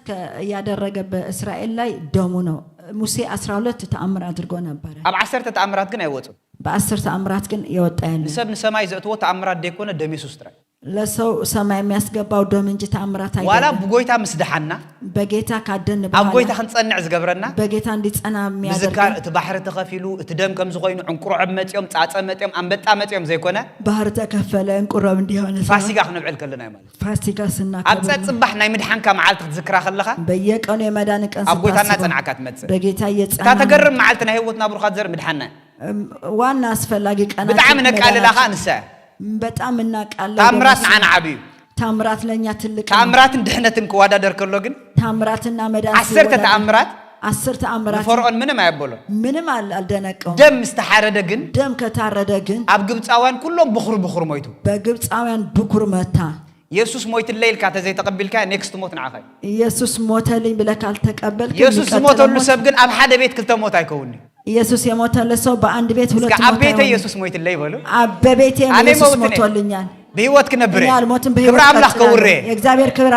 ያደረገ በእስራኤል ላይ ደሙ ነው ሙሴ 12 ተአምር አድርጎ ነበር አብ 10 ተአምራት ግን አይወጡም በ10 ተአምራት ግን ይወጣ ያለ ሰብ ሰማይ ዘጥቶ ተአምራት ደኮነ ደም ኢየሱስ ጥራ ለሰው ሰማይ የሚያስገባው ደም እንጂ ተአምራት አይደለም ዋላ በጎይታ መስደሐና በጌታ ካደን በኋላ አብ ጎይታ ክንጸንዕ ዝገብረና በጌታ እንዲጸና የሚያደርግ ዝካር ተባህር ተኸፊሉ እትደም ከም ዝኮይኑ ዕንቁሮ መጥዮም ጻጸ መጥዮም አንበጣ መጥዮም ዘይኮነ ባህር ተከፈለ ዕንቁሮም እንዲሆነ ፋሲጋ ክንብዕል ከለና ማለት ፋሲጋ ስናከ አብ ጽባህ ናይ ምድሓንካ መዓልት ትዝክራ ከለኻ በየቀኑ የመዳን ቀን አብ ጎይታና ጸናዓካ ትመጽእ በጌታ የጸና ታተገርም መዓልትና ህይወትና ብሩኻት ዘር ምድሓና ዋና አስፈላጊ ቀናት በጣም ነቃለላኻ እንሰ በጣም እናቃለን ታምራት አና አብዩ ታምራት ለኛ ትልቅ ታምራትን ድህነትን ከዋዳደር ከሎ ግን ታምራትና መዳን 10 ተአምራት 10 ተአምራት ፈርዖን ምንም አይበሎ ምንም አልደነቀው ደም استحارደ ግን ደም ከታረደ ግን አብ ግብጻውያን ኩሎም ብኹር ሞይቱ በግብጻውያን ብኩር መታ ኢየሱስ ሞይት ለይል ካተ ዘይ ተቀበልካ ኔክስት ሞት ናዓኸ ኢየሱስ ሞተልኝ ብለህ ካልተቀበልክ ኢየሱስ ሞተሉ ሰብ ግን አብ ሓደ ቤት ክልተ ሞት አይከውኒ ኢየሱስ የሞተለ ሰው በአንድ ቤት ሁለት ሞት አቤተ ኢየሱስ ሞይት ለይ በሉ አበቤቴ ኢየሱስ ሞተልኛል በህይወት ከነብረ ያልሞትን በህይወት ክብር አምላክ ከውሬ እግዚአብሔር ክብር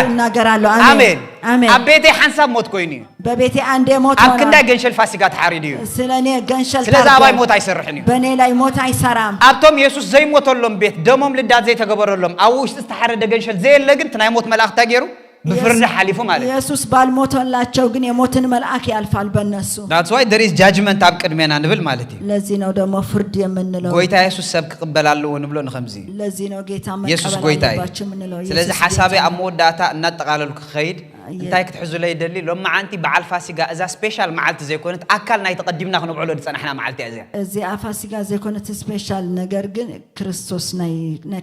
እናገራለሁ አሜን አሜን አቤቴ ሐንሳብ ሞት ኮይኒ በቤቴ አንዴ ሞት ሆነ አብክንዳ ገንሸል ፋሲጋ ተሐሪዲዩ ስለኔ ገንሸል ስለዛ ባይ ሞት አይሰርሕኒ በኔ ላይ ሞት አይሰራም አብቶም ኢየሱስ ዘይሞተሎም ቤት ደሞም ልዳት ዘይ ተገበረሎም አው ውሽጥ ተሐረደ ገንሸል ዘይለ ግን ትናይ ሞት መልአክ ታገሩ بفرد حليفه مالك يسوع بالموتላቸው ግን የሞትን መልአክ ያልፋል በእነሱ That's why there is judgment አብ ቅድሜና ንብል ማለት እዩ ለዚህ ነው ደግሞ ፍርድ የምንለው ጎይታ ኢየሱስ ሰብ ክቅበላሉ ወንብሎ ንኸምዚ ለዚህ ነው ጌታ መቀበል አለባችሁ ምንለው ስለዚህ ሐሳቤ አሞዳታ እናጠቃለሉ ከኸይድ እንታይ ክትሕዙ ላይ ደሊ ሎማ አንቲ በዓል ፋሲጋ እዛ ስፔሻል መዓልቲ ዘይኮነት አካል ናይ ተቀዲምና ክንብዕሎ ድጸናሕና መዓልቲ እዚያ እዚ ፋሲጋ ዘይኮነት ስፔሻል ነገር ግን ክርስቶስ ናይ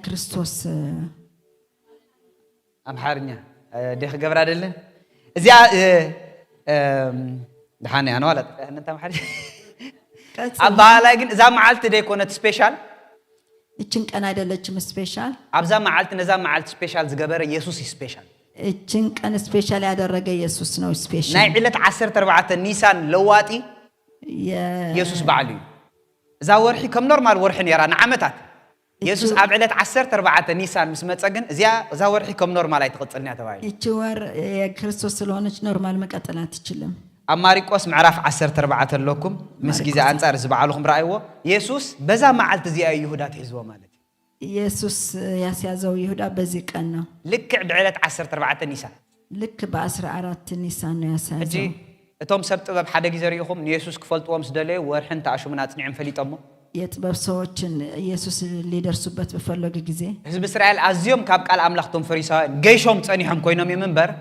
ክርስቶስ አምሐርኛ ደህ ገብራ አይደለን እዚያ ደሃና ያነው አለ እንታ ማሐድ አባላይ ግን እዛ መዓልቲ ዘይኮነት ስፔሻል እችን ቀን አይደለችም ስፔሻል አብዛ መዓልቲ ነዛ መዓልቲ ስፔሻል ዝገበረ ኢየሱስ ስፔሻል እችን ቀን ስፔሻል ያደረገ ኢየሱስ ነው ስፔሻል ናይ ዕለት 14 ኒሳን ለዋጢ ኢየሱስ በዓል እዛ ወርሒ ከም ኖርማል ወርሒ ነራ ንዓመታት ኢየሱስ ኣብ ዕለት 14 ኒሳን ምስ መጸግን እዚያ እዛ ወርሒ ከም ኖርማል አይተቀጽልኛ ተባይ እቺ ወር የክርስቶስ ስለሆነች ኖርማል መቀጠል አትችልም አማሪቆስ ምዕራፍ 14 ለኩም ምስ ጊዜ አንጻር ዝባዓሉኩም ራእይዎ ኢየሱስ በዛ መዓልት እዚያ ይሁዳ ተይዝዎ ማለት ኢየሱስ ያስያዘው ይሁዳ በዚህ ቀን ነው ልክ ዕለት 14 ኒሳን ልክ በ14 ኒሳን ነው ያስያዘው እቶም ሰብ ጥበብ ሓደ ጊዜ ሪኢኹም ኢየሱስ ክፈልጥዎም ዝደለየ ወርሕን ተኣሽሙና ጽኒዕን ፈሊጦሞ የጥበብ ሰዎችን ኢየሱስ ሊደርሱበት በፈለጉ ጊዜ ህዝብ እስራኤል አዝዮም ካብ ቃል አምላኽቶም ፈሪሳውያን ገይሾም ጸኒሖም ኮይኖም የምንበር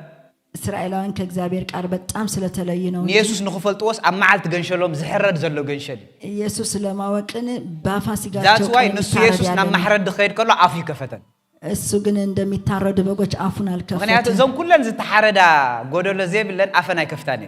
እስራኤላውያን ከእግዚአብሔር ቃል በጣም ስለተለዩ ነው ኢየሱስ ንኽፈልጥዎስ ኣብ መዓልቲ ገንሸሎም ዝሕረድ ዘሎ ገንሸል ኢየሱስ ለማወቅን ባፋሲጋቸው That's why ንሱ ኢየሱስ ናብ ማሕረድ ኸይድ ከሎ አፉ ይከፈተን እሱ ግን እንደሚታረዱ በጎች አፉን አልከፈተም ምክንያቱ እዞም ኩለን ዝተሓረዳ ጎደሎ ዘይብለን አፈን አይከፍታን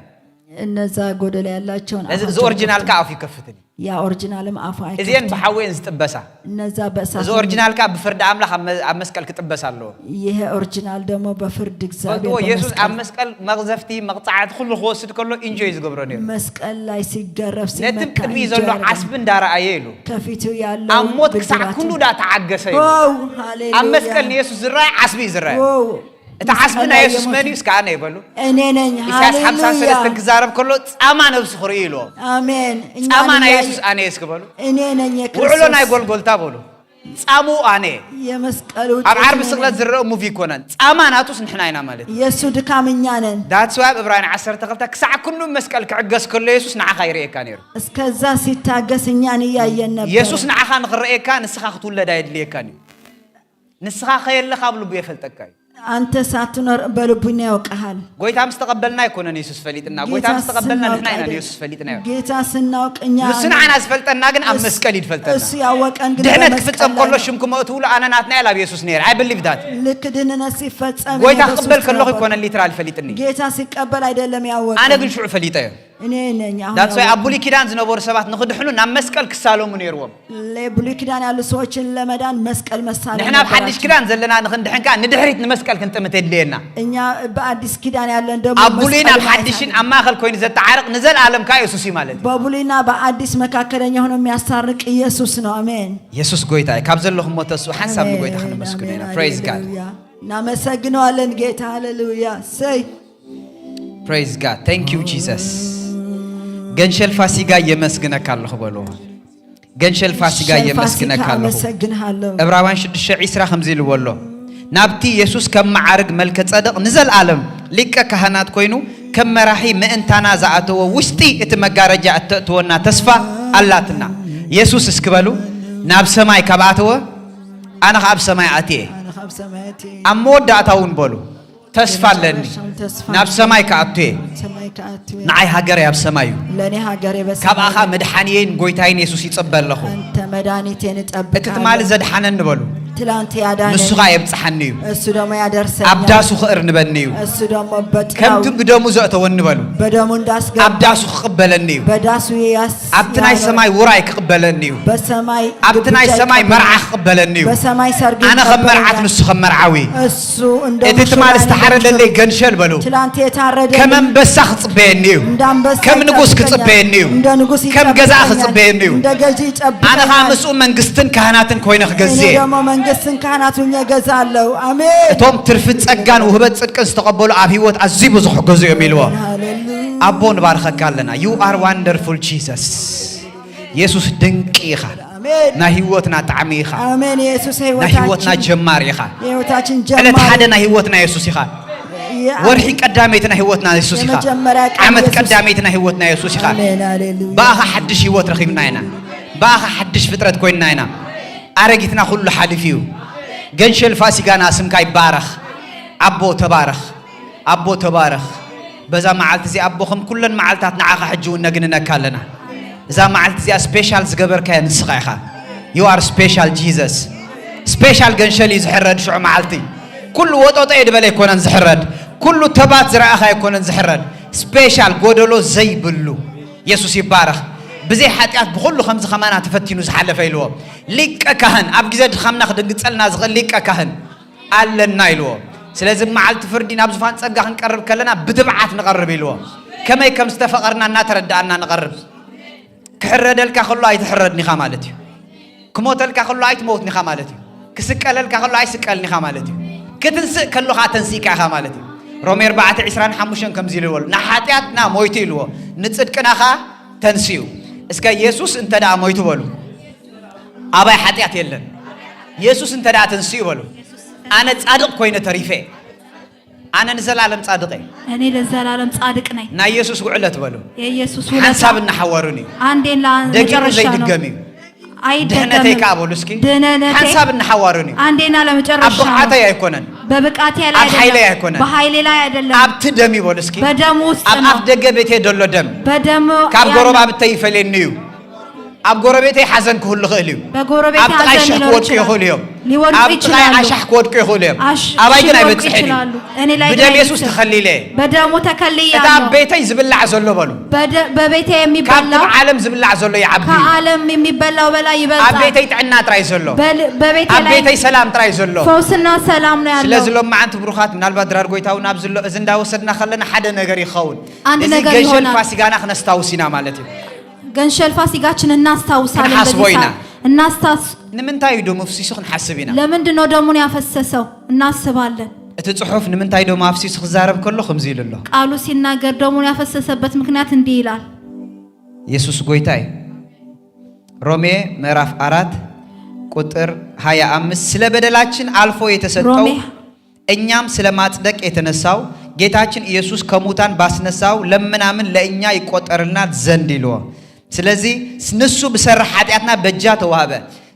እነዛ ጎደሎ ያላቸውን እዚ ኦሪጂናል ካ አፉ ይከፈተን ያ ኦሪጂናልም አፉ አይከፈተን እዚን በሐዌን ዝጥበሳ እነዛ በእሳት እዚ ኦሪጂናል ካ በፍርድ አምላኽ ኣብ መስቀል ክትበሳሎ ይሄ ኦሪጂናል ደግሞ በፍርድ እግዚአብሔር ኢየሱስ ኣብ መስቀል መግዘፍቲ መቅጻዓት ሁሉ ወስድ ከሎ ኢንጆይ ዝገብሮ ነው መስቀል ላይ ሲገረፍ ሲመታ ነጥብ ቅድሚ ዘሎ ዓስብ እንዳራአየ ኢሉ ከፊቱ ያለው አሞት ክሳዕ ኩሉ ዳ ተዓገሰ ኢሉ ሃሌሉያ ኣብ መስቀል ኢየሱስ ዝራይ ዓስቢ ዝራይ እታ ዓስብና ኢየሱስ መንዩስ ካነ ይበሉ እኔ ነኝ ኢሳይያስ 53 ክዛረብ ከሎ ጻማ ነብስ ኹሪ ኢሉ አሜን ጻማና ኢየሱስ አነ ይስከበሉ እኔ ነኝ የክርስቶስ ውዕሎ ናይ ጎልጎልታ በሉ ጻሙ አነ የመስቀሉ ኣብ ዓርብ ስቅለት ዝረአ ሙቪ ኮነን ጻማናቱስ ንሕና ኢና ማለት ኢየሱስ ድካምኛ ነን ዳትስ ዋይ ዕብራውያን 12 ክሳዕ ኩሉ መስቀል ክዕገስ ከሎ ኢየሱስ ንዓኻ ይርኤካ ነይሩ እስከዛ ሲታገስ እኛን ያየን ነበር ኢየሱስ ንዓኻ ንኽርኤካ ንስኻ ክትውለድ አይድልየካ ነው ንስኻ ኸየለኻ ብልቡ የፈልጠካ አንተ ሳትኖር በልቡና ያውቀሃል ጎይታ ምስተቀበልና ይኮነን ኢየሱስ ፈሊጥና ጎይታ ምስተቀበልና ንሕና ኢና ኢየሱስ ፈሊጥና ጌታ ስናውቅኛ ንስናዓና ዝፈልጠና ግን ኣብ መስቀል ይድፈልጠና እሱ ያወቀን ግን ድህነት ክፍጸም ከሎ ሽምኩም እትውሉ ኣነናትና ኢላ ኢየሱስ ነይር አይ ብሊቭ ዳት ልክ ድህነት ሲፈጸም ጎይታ ክቅበል ከለኹ ይኮነን ሊትራል ፈሊጥኒ ጌታ ሲቀበል አይደለም ያወቀ ኣነ ግን ሽዑ ፈሊጠ እኔ ነኝ አሁን ዳትስ ዋይ ኣብ ብሉይ ኪዳን ዝነበሩ ሰባት ንኽድሕኑ ናብ መስቀል ክሳለሙ ነይርዎም ለብሉይ ኪዳን ያሉ ሰዎችን ለመዳን መስቀል መሳለም ንሕና ብሓድሽ ኪዳን ዘለና ንኽንድሕንካ ንድሕሪት ንመስቀል ክንጥምት የድልየና እኛ በአዲስ ኪዳን ያለን ደግሞ ኣብ ብሉይና ኣብ ሓድሽን ኣብ ማእኸል ኮይኑ ዘተዓርቕ ንዘለዓለም ካ ኢየሱስ እዩ ማለት በብሉይና በአዲስ መካከለኛ ሆኖ የሚያስታርቅ ኢየሱስ ነው አሜን ኢየሱስ ጎይታ ካብ ዘለኹም ሞተሱ ሓሳብ ንጎይታ ክንመስግኑ ኢና ፕሬዝ ጋድ እናመሰግነዋለን ጌታ ሃሌሉያ ሰይ ፕሬዝ ጋድ ታንክ ዩ ጂሰስ ገንሸል ፋሲጋ የመስግነካ ኣለኹ በሎ ገንሸል ፋሲጋ የመስግነካ ኣለኹ ዕብራውያን 6:20 ከምዚ ኢልዎ ናብቲ ኢየሱስ ከም ማዓርግ መልከ ጸደቕ ንዘለዓለም ሊቀ ካህናት ኮይኑ ከም መራሒ ምእንታና ዝኣተወ ውሽጢ እቲ መጋረጃ እተእትወና ተስፋ ኣላትና ኢየሱስ እስክበሉ ናብ ሰማይ ካብ ኣተወ ኣነ ካብ ሰማይ ኣትየ ኣብ መወዳእታ እውን በሉ ተስፋ ኣለኒ ናብ ሰማይ ከኣትየ ንዓይ ሃገረይ ኣብ ሰማይ እዩ ካብኣኻ መድሓኒየን ጎይታይን ኢየሱስ ይጽበ ኣለኹ እቲ ትማሊ ዘድሓነኒ በሉ ትላንት ያዳነ ንሱ ጋር የብጽሐኒ እዩ እሱ ደግሞ ያደርሰኛል አብዳሱ ክእርንበኒ እዩ እሱ ደግሞ በጥራው ከምቱ ብደሙ ዘእተወኒ በሉ በደሙ እንዳስገባ አብዳሱ ክቅበለኒ እዩ በዳሱ ያስ አብትናይ ሰማይ ውራይ ክቅበለኒ እዩ በሰማይ አብትናይ ሰማይ መርዓ ክቅበለኒ እዩ በሰማይ ሰርግ አነ ከመርዓት ንሱ ከመርዓዊ እሱ እንደ እቲ ትማል ዝተሓረደለይ ገንሸል በሉ ትላንት የታረደ ከመንበሳ ክጽበየኒ እዩ ከም ንጉስ ክጽበየኒ እዩ እንደ ንጉስ ከም ገዛ ክጽበየኒ እዩ እንደ ገዢ ይጨብጥ አነ ካምሱ መንግስትን ካህናትን ኮይነ ክገዝእ መንግስትን ካህናቱን የገዛለው አሜን እቶም ትርፍ ጸጋን ውህበት ጽድቅን ዝተቀበሉ ኣብ ህይወት አዚ ብዙሕ ገዙ የሚልዎ አቦ ንባርከካ ኣለና you are wonderful Jesus ኢየሱስ ድንቅ ኢኻ ና ህይወትና ጣዕሚ ኢኻ አሜን ኢየሱስ ና ህይወትና ጀማር ኢኻ ህይወታችን ጀማር ዕለት ሓደ ና ህይወትና ኢየሱስ ኢኻ ورحي قداميتنا هيوتنا يسوع يخا عمت قداميتنا هيوتنا يسوع يخا باخا حدش هيوت رخيبنا هنا باخا حدش فطرت كوينا هنا أرجيتنا كله حالفيو جنشل فاسيقانا اسمك يبارخ أبو تبارخ بزا معلت زي أبوهم كلن معلتات نعاق حجون نجننا كلنا إذا معلت زي سبيشال زجبر كان سخيخة you are special Jesus special جنشل يزحرد شو معلتي كل وطوط عيد بلا يكون زحرد كل تبات زرعها يكون زحرد سبيشال قدلو زي بلو يسوع يبارخ بزي حاتيات بخلو خمس خمانات تفتينو زحلة فيلو ليك كهن أبجد خمنا خدن قتلنا زغل ليك كهن على النايلو سلازم معلت فردين أبزفان صقّا نقرب كلنا بتبعات نقرب يلو كما يكم استفقرنا ناتردأنا نقرب كحرد لك خلو عيت حردني خمالتي كموت لك خلو عيت موتني خمالتي كسكال لك خلو عيت سكالني خمالتي كتنسق كلو خاتنسيك خمالتي رومي 4 25 كم زيلو نحاتياتنا مويتي لو نتصدقنا خا تنسيو اسكا يسوس انت دا مويتو بلو أباي حاتيات يلن يسوس انت دا تنسيو بلو أنا تصادق كوينة تريفة أنا نزل عالم صادقي أنا نزل عالم صادقني نا يسوس وعلت بلو يا يسوس ولا حساب النحورني عندي لا دقيقة زي دقمي دهنتي كابولسكي حساب النحورني عندنا لا مجرشان أبقعتي يكونن ببقعتي لا أبحيلي يكونن بحيلي لا يدلل أبتدمي بولسكي بدم وسط أبدقة بيتي دلو دم بدم كاب قربا بتيفة للنيو أب قربتي حزن كل خليو بقربتي أب تغاي شحكوت كي خليو أب تغاي عشحكوت كي خليو أباي جنا بتسحني بدم يسوس تخلي ليه بدم متكلي أب بيتي زبلة عزلو بلو ببيتي يمي كاب بلا عالم زبلة عزلو يا عبدي كعالم يمي بلا ولا يبلا أب بيتي تعنا تراي زلو ببيتي أب بيتي سلام تراي زلو فوسنا سلام نعلو سلازلو ما أنت بروخات من البدرار قويتاو نابزلو إذن دا وصدنا خلنا حدا نجري خون عند نجري هنا فاسيقانا خنا استوسينا مالتي ገንሸል ፋሲጋችን እናስታውሳለን እናስታውስ ንምንታይ ዶ መፍሲሱ ክንሐስብና ለምንድን ነው ደሙን ያፈሰሰው እናስባለን እቲ ጽሑፍ ንምንታይ ዶ ማፍሲሱ ክዛረብ ከሎ ከምዚ ይልሎ ቃሉ ሲናገር ደሙን ያፈሰሰበት ምክንያት እንዲህ ይላል ኢየሱስ ጎይታይ ሮሜ ምዕራፍ 4 ቁጥር 25 ስለ በደላችን አልፎ የተሰጠው እኛም ስለማጽደቅ የተነሳው ጌታችን ኢየሱስ ከሙታን ባስነሳው ለምናምን ለእኛ ይቆጠርልናል ዘንድ ይልዎ ስለዚህ ንሱ በሰራ ኃጢአትና በእጃ ተዋህበ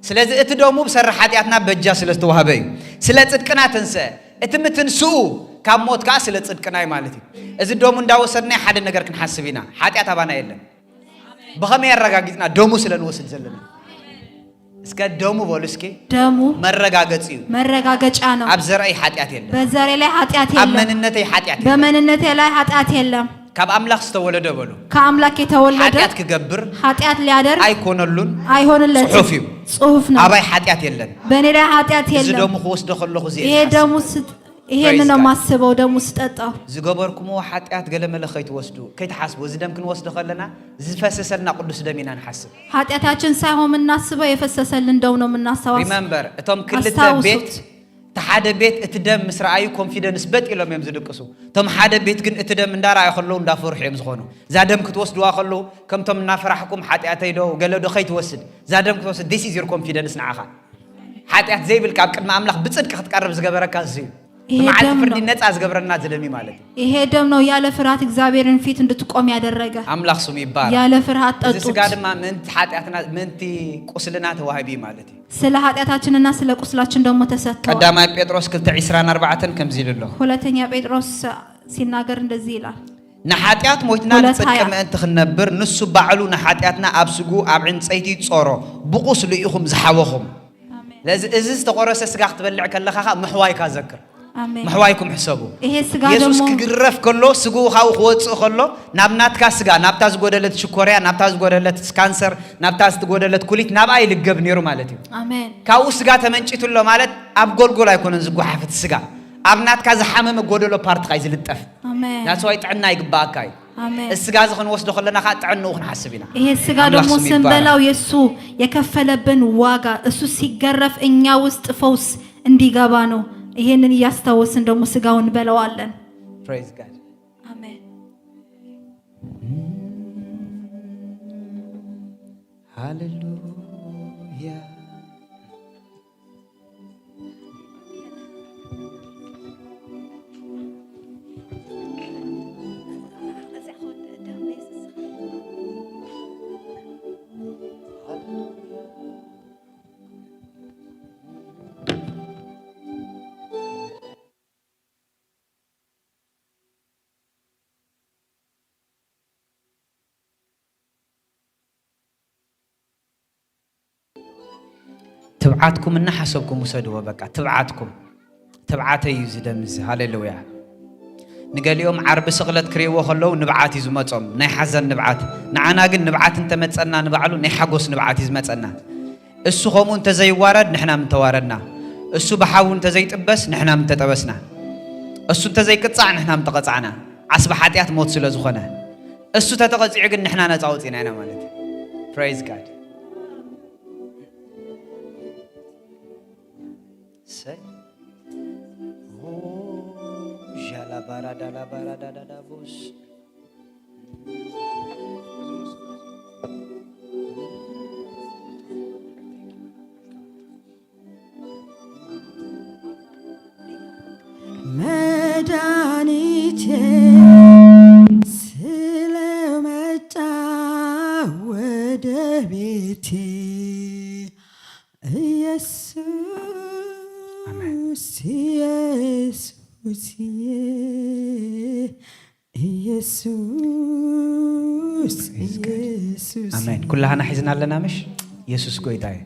ስለዚህ እቲ ደሙ በሰራ ኃጢአትና በእጃ ስለተዋህበ ስለ ጽድቅና ተንሰ እቲ ምትንስኡ ካብ ሞት ካ ስለ ጽድቅና ማለት እዚ ደሙ እንዳወሰድና ሓደ ነገር ክንሐስብና ኃጢአት አባና የለም በኸመ ያረጋግጥና ደሙ ስለንወስድ ዘለና እስከ ደሙ ቦልስኪ ደሙ መረጋገጫ ነው አብ ዘራይ ኃጢአት የለም በዘሬ ላይ ኃጢአት የለም አመንነቴ ኃጢአት የለም በመንነቴ ላይ ኃጢአት የለም ካብ አምላክ ዝተወለደ በሉ ከአምላክ የተወለደ ኃጢአት ክገብር ኃጢአት ሊያደርግ አይሆንለት ጽሑፍ ነው አባይ ኃጢአት የለም በእኔ ላይ ኃጢአት የለም እዚ ደሙ ወስደ ከለኹ ዚ ይሄ ደሙ ይሄን ነው ማስበው ደሙ ስጠጣው ዝገበርኩሞ ኃጢአት ገለመለ ከይትወስዱ ከይትሐስቡ እዚ ደም ክንወስደ ከለና ዝፈሰሰልና ቅዱስ ደሚና ንሐስብ ኃጢአታችን ሳይሆን እናስበው የፈሰሰልን ደም ነው እናስታውስ ሪሜምበር እቶም ክልተ ቤት ተሓደ ቤት እቲ ደም ምስራአዩ ኮንፊደንስ በጥሎም እዮም ዝድቅሱ ቶም ሓደ ቤት ግን እቲ ደም እንዳራዩ ከለው እንዳፈርሑ እዮም ዝኾኑ ዛ ደም ክትወስድዋ ከለው ከምቶም እናፈራሕኩም ኃጢአተይ ዶ ገለዶ ከይትወስድ ዛ ደም ክትወስድ this is your confidence ንዓኻ ኃጢአት ዘይብል ካብ ቅድመ አምላክ ብጽድቅ ክትቀርብ ዝገበረካ እዚ ማዓልቲ ፍርዲ ነፃ ዝገብረና ዝደሚ ማለት ይሄ ደም ነው ያለ ፍርሃት እግዚአብሔርን ፊት እንድትቆም ያደረገ አምላክ ስሙ ይባረክ ያለ ፍርሃት ጠጡ ስጋ ድማ ምንት ኃጢአትና ምንቲ ቁስልና ተዋህቢ ማለት ስለ ኃጢአታችንና ስለ ቁስላችን ደግሞ ተሰጥቷል ቀዳማይ ጴጥሮስ 2:24 ከምዚ ይልሎ ሁለተኛ ጴጥሮስ ሲናገር እንደዚህ ይላል ንኃጢአት ሞይትና ንጽድቅ ምእንቲ ክንነብር ንሱ ባዕሉ ንኃጢአትና ኣብ ስጉ ኣብ ዕንፀይቲ ጾሮ ብቁስሉ ኢኹም ዝሓወኹም ለዚ እዚ ዝተቆረሰ ስጋ ክትበልዕ ከለኻ ምሕዋይካ ዘክር محوايكم حسابه. يسوع كجرف كله سجوا خاو خوات كله نبنات كاسجا نبتاز قدرت شكوريا نبتاز قدرت كانسر نبتاز قدرت كليت نبأي للجب نيرو مالتي. آمين. كاو سجا تمنشيت الله مالت أبقول قولا يكون زجوا حفظ سجا. أبنات كاز حامم قدرت بارت خايز للتف. آمين. ناس وايد عنا يقباكاي. آمين. السجا زخن وصل خلنا خات عنه ونحسبنا. إيه السجا ده موسم بلا ويسوع يكفل بن واجا يسوع سيجرف إنيا وست فوس اندي جابانو. ይሄንን ያስተዋወስን ደሞ ስጋውን በለዋለን praise god አሜን ሃሌሉያ تبعاتكم إن حسبكم وسدوا بقى تبعاتي يزدمز هاللويا نقال يوم عرب سغلت كريوه خلو نبعاتي زمتهم ناي حزن نبعات نعنا قل نبعات انت متصنا نبعلو ناي حقوس نبعاتي زمتنا السو خمو انت زي وارد نحنا متواردنا السو بحاو انت زي تبس نحنا متتبسنا السو انت زي قطع نحنا متقطعنا عصب حاتيات موت سلو زخنا السو تتقطع قل نحنا نتعوطين انا مالتي praise God say la barada da bus medanite silemeta wede biti Jesus amen يسوع آمين كلها نحزن لنا مش يسوع قويتاي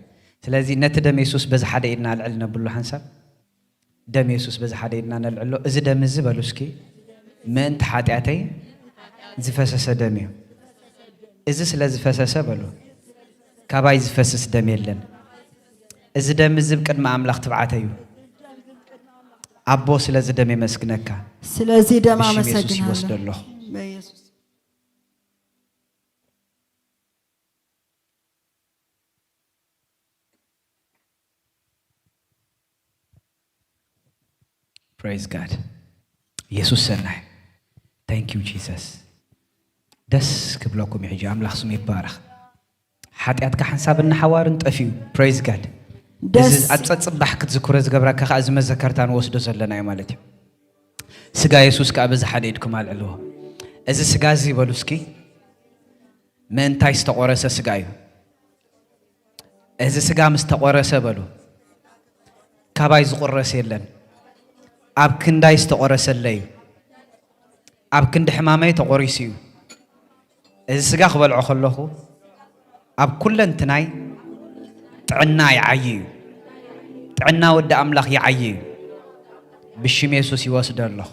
ስለዚህ ነቲ ደም ኢየሱስ በዛ ሓደ ኢድና ልዕልና ብሉ ሓንሳብ ደም ኢየሱስ በዛ ሓደ ኢድና ልዕሎ እዚ ደም እዚ በሉ እስኪ ምእንቲ ሓጢአተይ ዝፈሰሰ ደም እዩ እዚ ስለ ዝፈሰሰ በሉ ካባይ ዝፈስስ ደም የለን እዚ ደም እዚ ቅድመ አምላኽ ትብዓተዩ አቦ ስለዚህ ደም መስግነካ ስለዚህ ደም አመሰግናለሁ በኢየሱስ praise God ኢየሱስ ሰናይ thank you Jesus ደስ ክብለኩም ይሕጂ አምላኽ ስሙ ይባረኽ ኃጢአትካ ሓንሳብና ሓዋርን ጠፊዩ praise God ደስ አጸጽባህ ክትዝክረ ዝገብራካ ከ አዝመዘከርታን ወስዶ ዘለና ማለት እዩ ስጋ ኢየሱስ ከ በዛ ሓደ ኢድኩም አልዕልዎ እዚ ስጋ እዚ በሉ እስኪ ምንታይ ዝተቆረሰ ስጋ እዩ እዚ ስጋ ምስ ተቆረሰ በሉ ካባይ ዝቆረሰ የለን ኣብ ክንዳይ ዝተቆረሰለ እዩ ኣብ ክንዲ ሕማመይ ተቆሪሱ እዩ እዚ ስጋ ክበልዖ ከለኹ ኣብ ኩለንትናይ ጥዕና ይዓይ እዩ ጥዕና ወዲ አምላኽ ይዓይ እዩ ብሽም ኢየሱስ ይወስድ ኣለኹ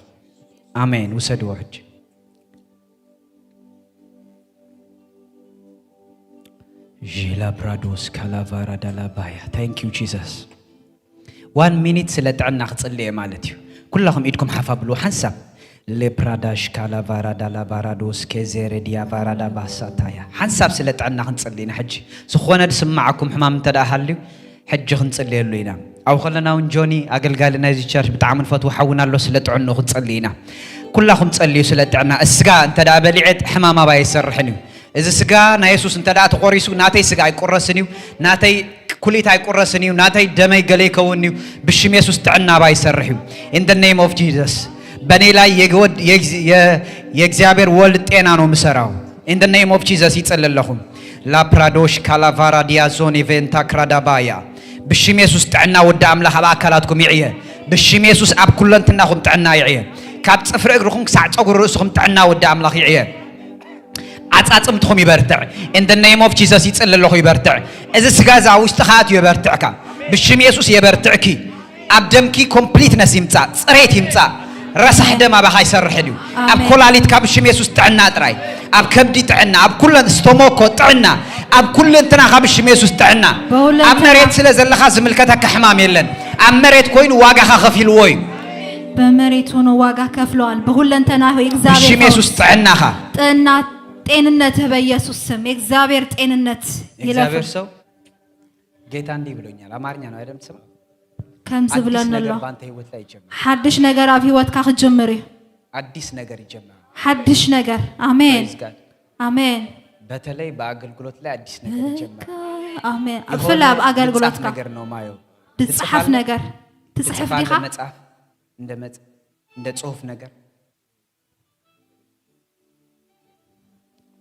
አሜን ውሰድዎ ሕጂ ጂላ ብራዶስ ካላቫራ ዳላባያ ታንክ ዩ ጂሰስ 1 ሚኒት ስለ ጥዕና ክጽልየ ማለት እዩ ኩላኹም ኢድኩም ሓፋብሉ ሓንሳብ ለፕራዳሽ ካላቫራ ዳላባራዶስ ከዘሬዲያ ቫራዳ ባሳታያ ሓንሳብ ስለ ጥዕና ክንጽልይና ሕጂ ዝኾነ ድስማዓኩም ሕማም እንተዳሃልዩ ሕጂ ክንጽልየሉ ኢና አው ኸለናውን ጆኒ አገልጋሊ ናይዚ ቸርች ብጣዕሚ ንፈትው ሓውናሎ ስለ ጥዕና ክንጽልይና ኩላኹም ጸልዩ ስለ ጥዕና እስጋ እንተዳ በሊዕት ሕማም አባይ ይሰርሕን እዩ እዚ ስጋ ናይ ኢየሱስ እንተዳ ተቆሪሱ ናተይ ስጋ አይቆረስን እዩ ናተይ ኩሊት አይቆረስን እዩ ናተይ ደመይ ገለ ይከውን እዩ ብሽም ኢየሱስ ጥዕና አባይ ይሰርሕ እዩ in the name of Jesus በኔ ላይ የእግዚአብሔር ወልድ ጤና ነው ምሰራው in the name of Jesus ይጸልለኹም ላፕራዶሽ ካላቫራ ዲያዞን ኢቨንታ ክራዳባያ ብሽም ኢየሱስ ጥዕና ወዲ አምላኽ ኣብ አካላትኩም ይዕየ ብሽም ኢየሱስ ኣብ ኩለንትናኹም ጥዕና ይዕየ ካብ ጽፍሪ እግርኹም ክሳዕ ጸጉሪ ርእስኹም ጥዕና ወዲ አምላኽ ይዕየ አጻጽምትኹም ይበርትዕ in the name of Jesus ይጸልለኹ ይበርትዕ እዚ ስጋ ዛ ውሽጥኻ ኣትዩ ይበርትዕካ ብሽም ኢየሱስ ይበርትዕኪ ኣብ ደምኪ ኮምፕሊትነስ ይምጻእ ጽሬት ይምጻእ ረሳሕ ደም አባኻ ይሰርሕን እዩ ኣብ ኮላሊት ካብ ብሽም ኢየሱስ ጥዕና ጥራይ ኣብ ከብዲ ጥዕና ኣብ ኩለን ስቶሞኮ ጥዕና ኣብ ኩለንትና ካብ ብሽም ኢየሱስ ጥዕና ኣብ መሬት ስለ ዘለኻ ዝምልከተካ ሕማም የለን ኣብ መሬት ኮይኑ ዋጋኻ ከፊልዎ እዩ በመሬት ሆኖ ዋጋ ከፍለዋል በሁለንተና እግዚአብሔር ብሽም ኢየሱስ ጥዕናኻ ጥዕና ጤንነት በኢየሱስ ስም እግዚአብሔር ጤንነት እግዚአብሔር ሰው ጌታ እንዲህ ብሎኛል አማርኛ ነው አይደል ስም ከምዝ ብለናል ሐድሽ ነገር ኣብ ህይወትካ ክጅምር አዲስ ነገር ይጀምራል ሐድሽ ነገር አሜን አሜን በተለይ በአገልግሎት ላይ አዲስ ነገር ይጀምራል አሜን አፍላ በአገልግሎት ነገር ነው ማየው ትጽሐፍ ነገር ትጽሐፍ ዲኻ መጽሐፍ እንደ ጽሁፍ ነገር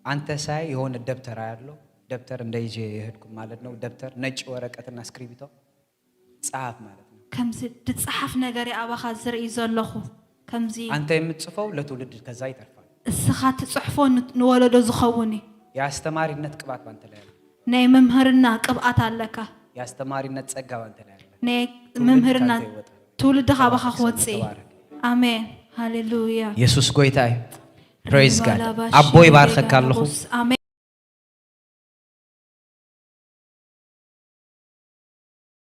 አንተ ሳይ የሆነ ደብተር ያለው ደብተር እንደይጄ ይሄድኩ ማለት ነው ደብተር ነጭ ወረቀትና ስክሪፕቶ ጻፍ ማለት ነው ከምዚ ትጽሐፍ ነገር ያባኻ ዝርኢ ዘለኹ ከምዚ አንተ የምትጽፈው ለትውልድ ከዛ ይተርፋል እስኻ ትጽሕፎ ንወለዶ ዝኸውን ያስተማሪነት ቅባት ባንተ ላይ ናይ መምህርና ቅብአት አለካ ያስተማሪነት ጸጋ ባንተ ላይ አለ ነ መምህርና ትውልድ ኻባኻ ኾጽ አሜን ሃሌሉያ ኢየሱስ ጎይታይ ፕሬዝ ጋድ አቦይ ባርከካለሁ